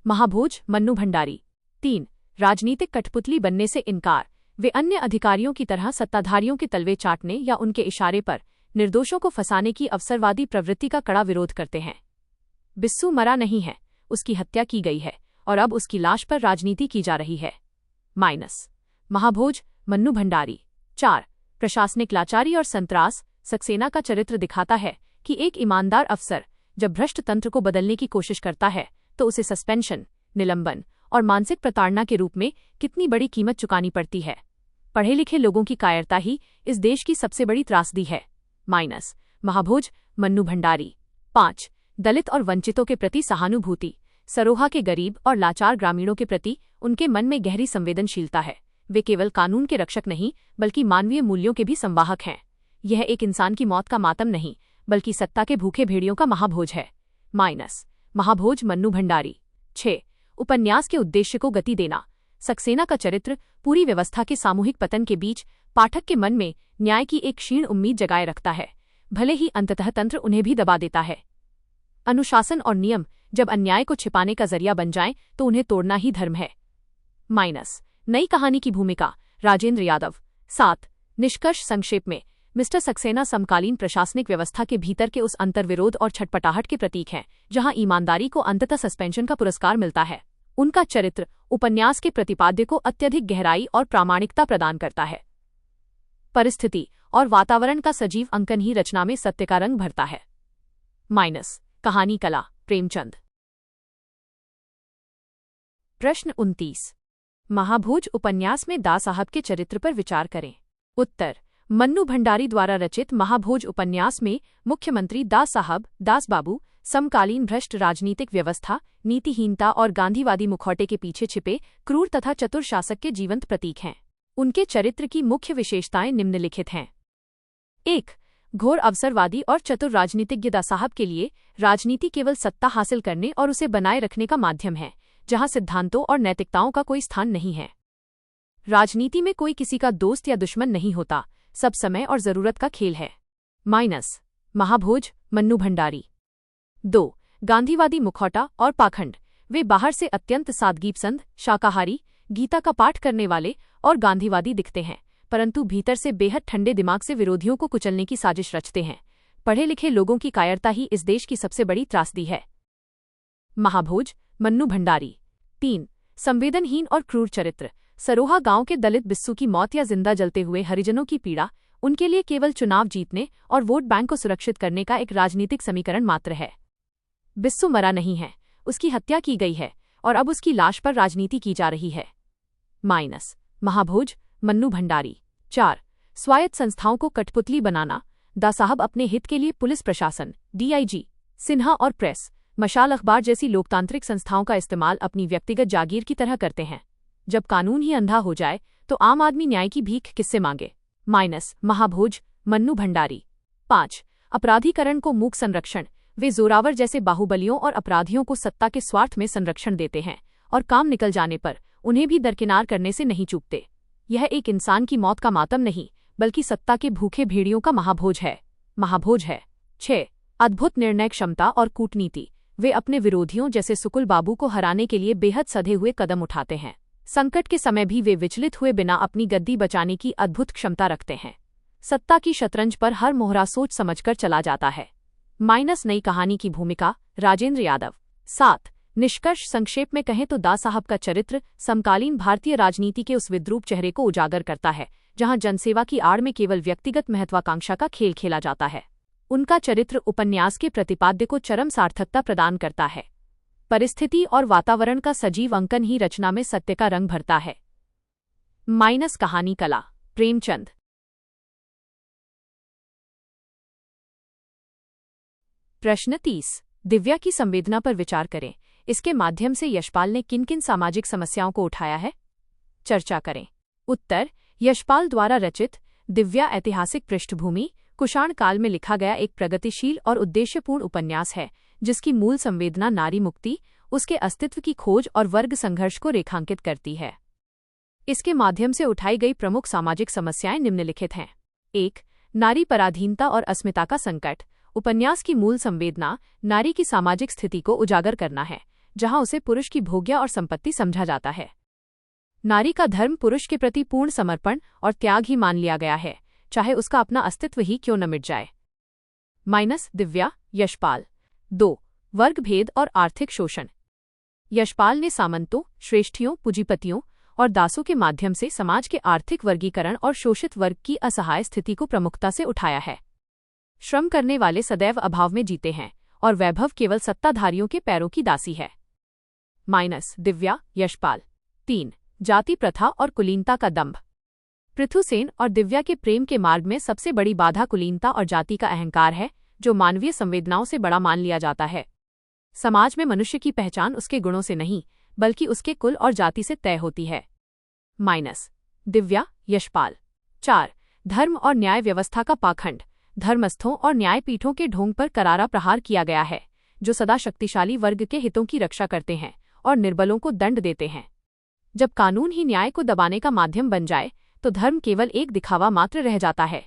महाभोज मन्नू भंडारी। 3. राजनीतिक कठपुतली बनने से इनकार। वे अन्य अधिकारियों की तरह सत्ताधारियों के तलवे चाटने या उनके इशारे पर निर्दोषों को फंसाने की अवसरवादी प्रवृत्ति का कड़ा विरोध करते हैं। बिस्सू मरा नहीं है, उसकी हत्या की गई है और अब उसकी लाश पर राजनीति की जा रही है। महाभोज मन्नू भंडारी। 4 प्रशासनिक लाचारी और संतरास। सक्सेना का चरित्र दिखाता है कि एक ईमानदार अफसर जब भ्रष्ट तंत्र को बदलने की कोशिश करता है तो उसे सस्पेंशन, निलंबन और मानसिक प्रताड़ना के रूप में कितनी बड़ी कीमत चुकानी पड़ती है। पढ़े लिखे लोगों की कायरता ही इस देश की सबसे बड़ी त्रासदी है। महाभोज मन्नू भंडारी। 5 दलित और वंचितों के प्रति सहानुभूति। सरोहा के गरीब और लाचार ग्रामीणों के प्रति उनके मन में गहरी संवेदनशीलता है। वे केवल कानून के रक्षक नहीं बल्कि मानवीय मूल्यों के भी संवाहक हैं। यह एक इंसान की मौत का मातम नहीं बल्कि सत्ता के भूखे भेड़ियों का महाभोज है। महाभोज मन्नू भंडारी। 6 उपन्यास के उद्देश्य को गति देना। सक्सेना का चरित्र पूरी व्यवस्था के सामूहिक पतन के बीच पाठक के मन में न्याय की एक क्षीण उम्मीद जगाए रखता है, भले ही अंततः तंत्र उन्हें भी दबा देता है। अनुशासन और नियम जब अन्याय को छिपाने का जरिया बन जाएं तो उन्हें तोड़ना ही धर्म है। नई कहानी की भूमिका। राजेंद्र यादव। 7 निष्कर्ष संक्षेप में, मिस्टर सक्सेना समकालीन प्रशासनिक व्यवस्था के भीतर के उस अंतर्विरोध और छटपटाहट के प्रतीक हैं जहां ईमानदारी को अंततः सस्पेंशन का पुरस्कार मिलता है। उनका चरित्र उपन्यास के प्रतिपाद्य को अत्यधिक गहराई और प्रामाणिकता प्रदान करता है। परिस्थिति और वातावरण का सजीव अंकन ही रचना में सत्य का रंग भरता है। कहानी कला। प्रेमचंद। प्रश्न 29। महाभोज उपन्यास में दास साहब के चरित्र पर विचार करें। उत्तर। मन्नू भंडारी द्वारा रचित महाभोज उपन्यास में मुख्यमंत्री दास साहब, दास बाबू, समकालीन भ्रष्ट राजनीतिक व्यवस्था, नीतिहीनता और गांधीवादी मुखौटे के पीछे छिपे क्रूर तथा चतुर शासक के जीवंत प्रतीक हैं। उनके चरित्र की मुख्य विशेषताएं निम्नलिखित हैं। 1 घोर अवसरवादी और चतुर राजनीतिज्ञ दास साहब के लिए राजनीति केवल सत्ता हासिल करने और उसे बनाए रखने का माध्यम है, जहां सिद्धांतों और नैतिकताओं का कोई स्थान नहीं है। राजनीति में कोई किसी का दोस्त या दुश्मन नहीं होता, सब समय और जरूरत का खेल है। महाभोज मन्नू भंडारी। 2 गांधीवादी मुखौटा और पाखंड। वे बाहर से अत्यंत सादगीपसंद, शाकाहारी, गीता का पाठ करने वाले और गांधीवादी दिखते हैं, परंतु भीतर से बेहद ठंडे दिमाग से विरोधियों को कुचलने की साजिश रचते हैं। पढ़े लिखे लोगों की कायरता ही इस देश की सबसे बड़ी त्रासदी है। महाभोज मन्नू भंडारी। 3 संवेदनहीन और क्रूर चरित्र। सरोहा गांव के दलित बिस्सू की मौत या जिंदा जलते हुए हरिजनों की पीड़ा उनके लिए केवल चुनाव जीतने और वोट बैंक को सुरक्षित करने का एक राजनीतिक समीकरण मात्र है। बिस्सू मरा नहीं है, उसकी हत्या की गई है और अब उसकी लाश पर राजनीति की जा रही है। महाभोज मन्नू भंडारी। 4 स्वायत्त संस्थाओं को कठपुतली बनाना। दास साहब अपने हित के लिए पुलिस प्रशासन, DIG, सिन्हा और प्रेस, मशाल अखबार जैसी लोकतांत्रिक संस्थाओं का इस्तेमाल अपनी व्यक्तिगत जागीर की तरह करते हैं। जब कानून ही अंधा हो जाए तो आम आदमी न्याय की भीख किससे मांगे। महाभोज मन्नू भंडारी। 5 अपराधीकरण को मूक संरक्षण। वे जोरावर जैसे बाहुबलियों और अपराधियों को सत्ता के स्वार्थ में संरक्षण देते हैं और काम निकल जाने पर उन्हें भी दरकिनार करने से नहीं चूकते। यह एक इंसान की मौत का मातम नहीं बल्कि सत्ता के भूखे भेड़ियों का महाभोज है। 6 अद्भुत निर्णय क्षमता और कूटनीति। वे अपने विरोधियों जैसे सुकुल बाबू को हराने के लिए बेहद सधे हुए कदम उठाते हैं। संकट के समय भी वे विचलित हुए बिना अपनी गद्दी बचाने की अद्भुत क्षमता रखते हैं। सत्ता की शतरंज पर हर मोहरा सोच समझकर चला जाता है। नई कहानी की भूमिका। राजेंद्र यादव। 7 निष्कर्ष संक्षेप में कहें तो दास साहब का चरित्र समकालीन भारतीय राजनीति के उस विद्रूप चेहरे को उजागर करता है जहां जनसेवा की आड़ में केवल व्यक्तिगत महत्वाकांक्षा का खेल खेला जाता है। उनका चरित्र उपन्यास के प्रतिपाद्य को चरम सार्थकता प्रदान करता है। परिस्थिति और वातावरण का सजीव अंकन ही रचना में सत्य का रंग भरता है। कहानी कला। प्रेमचंद। प्रश्न 30। दिव्या की संवेदना पर विचार करें। इसके माध्यम से यशपाल ने किन किन सामाजिक समस्याओं को उठाया है, चर्चा करें। उत्तर। यशपाल द्वारा रचित दिव्या ऐतिहासिक पृष्ठभूमि कुषाण काल में लिखा गया एक प्रगतिशील और उद्देश्यपूर्ण उपन्यास है जिसकी मूल संवेदना नारी मुक्ति, उसके अस्तित्व की खोज और वर्ग संघर्ष को रेखांकित करती है। इसके माध्यम से उठाई गई प्रमुख सामाजिक समस्याएं निम्नलिखित हैं। 1 नारी पराधीनता और अस्मिता का संकट। उपन्यास की मूल संवेदना नारी की सामाजिक स्थिति को उजागर करना है, जहां उसे पुरुष की भोग्य और संपत्ति समझा जाता है। नारी का धर्म पुरुष के प्रति पूर्ण समर्पण और त्याग ही मान लिया गया है, चाहे उसका अपना अस्तित्व ही क्यों न मिट जाए। दिव्या, यशपाल। 2 वर्ग भेद और आर्थिक शोषण। यशपाल ने सामंतों, श्रेष्ठियों, पूंजीपतियों और दासों के माध्यम से समाज के आर्थिक वर्गीकरण और शोषित वर्ग की असहाय स्थिति को प्रमुखता से उठाया है। श्रम करने वाले सदैव अभाव में जीते हैं और वैभव केवल सत्ताधारियों के पैरों की दासी है। दिव्या यशपाल। 3 जाति प्रथा और कुलीनता का दंभ। पृथुसेन और दिव्या के प्रेम के मार्ग में सबसे बड़ी बाधा कुलीनता और जाति का अहंकार है, जो मानवीय संवेदनाओं से बड़ा मान लिया जाता है। समाज में मनुष्य की पहचान उसके गुणों से नहीं, बल्कि उसके कुल और जाति से तय होती है। दिव्या यशपाल। 4 धर्म और न्याय व्यवस्था का पाखंड। धर्मस्थों और न्यायपीठों के ढोंग पर करारा प्रहार किया गया है, जो सदा शक्तिशाली वर्ग के हितों की रक्षा करते हैं और निर्बलों को दंड देते हैं। जब कानून ही न्याय को दबाने का माध्यम बन जाए तो धर्म केवल एक दिखावा मात्र रह जाता है।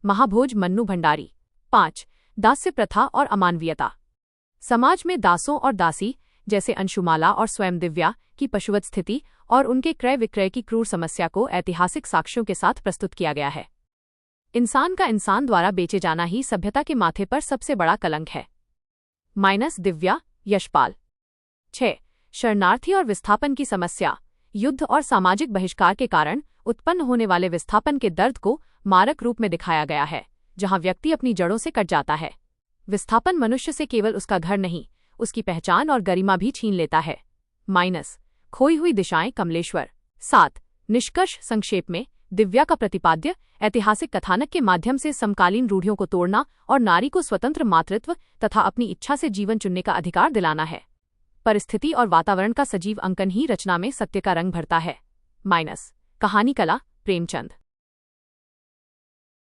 महाभोज मन्नू भंडारी। 5 दास्य प्रथा और अमानवीयता। समाज में दासों और दासी जैसे अंशुमाला और स्वयं दिव्या की पशुवत स्थिति और उनके क्रय विक्रय की क्रूर समस्या को ऐतिहासिक साक्ष्यों के साथ प्रस्तुत किया गया है। इंसान का इंसान द्वारा बेचे जाना ही सभ्यता के माथे पर सबसे बड़ा कलंक है। दिव्या यशपाल। 6 शरणार्थी और विस्थापन की समस्या। युद्ध और सामाजिक बहिष्कार के कारण उत्पन्न होने वाले विस्थापन के दर्द को मारक रूप में दिखाया गया है, जहां व्यक्ति अपनी जड़ों से कट जाता है। विस्थापन मनुष्य से केवल उसका घर नहीं, उसकी पहचान और गरिमा भी छीन लेता है। खोई हुई दिशाएं कमलेश्वर। 7 निष्कर्ष संक्षेप में, दिव्या का प्रतिपाद्य ऐतिहासिक कथानक के माध्यम से समकालीन रूढ़ियों को तोड़ना और नारी को स्वतंत्र मातृत्व तथा अपनी इच्छा से जीवन चुनने का अधिकार दिलाना है। परिस्थिति और वातावरण का सजीव अंकन ही रचना में सत्य का रंग भरता है। कहानी कला प्रेमचंद।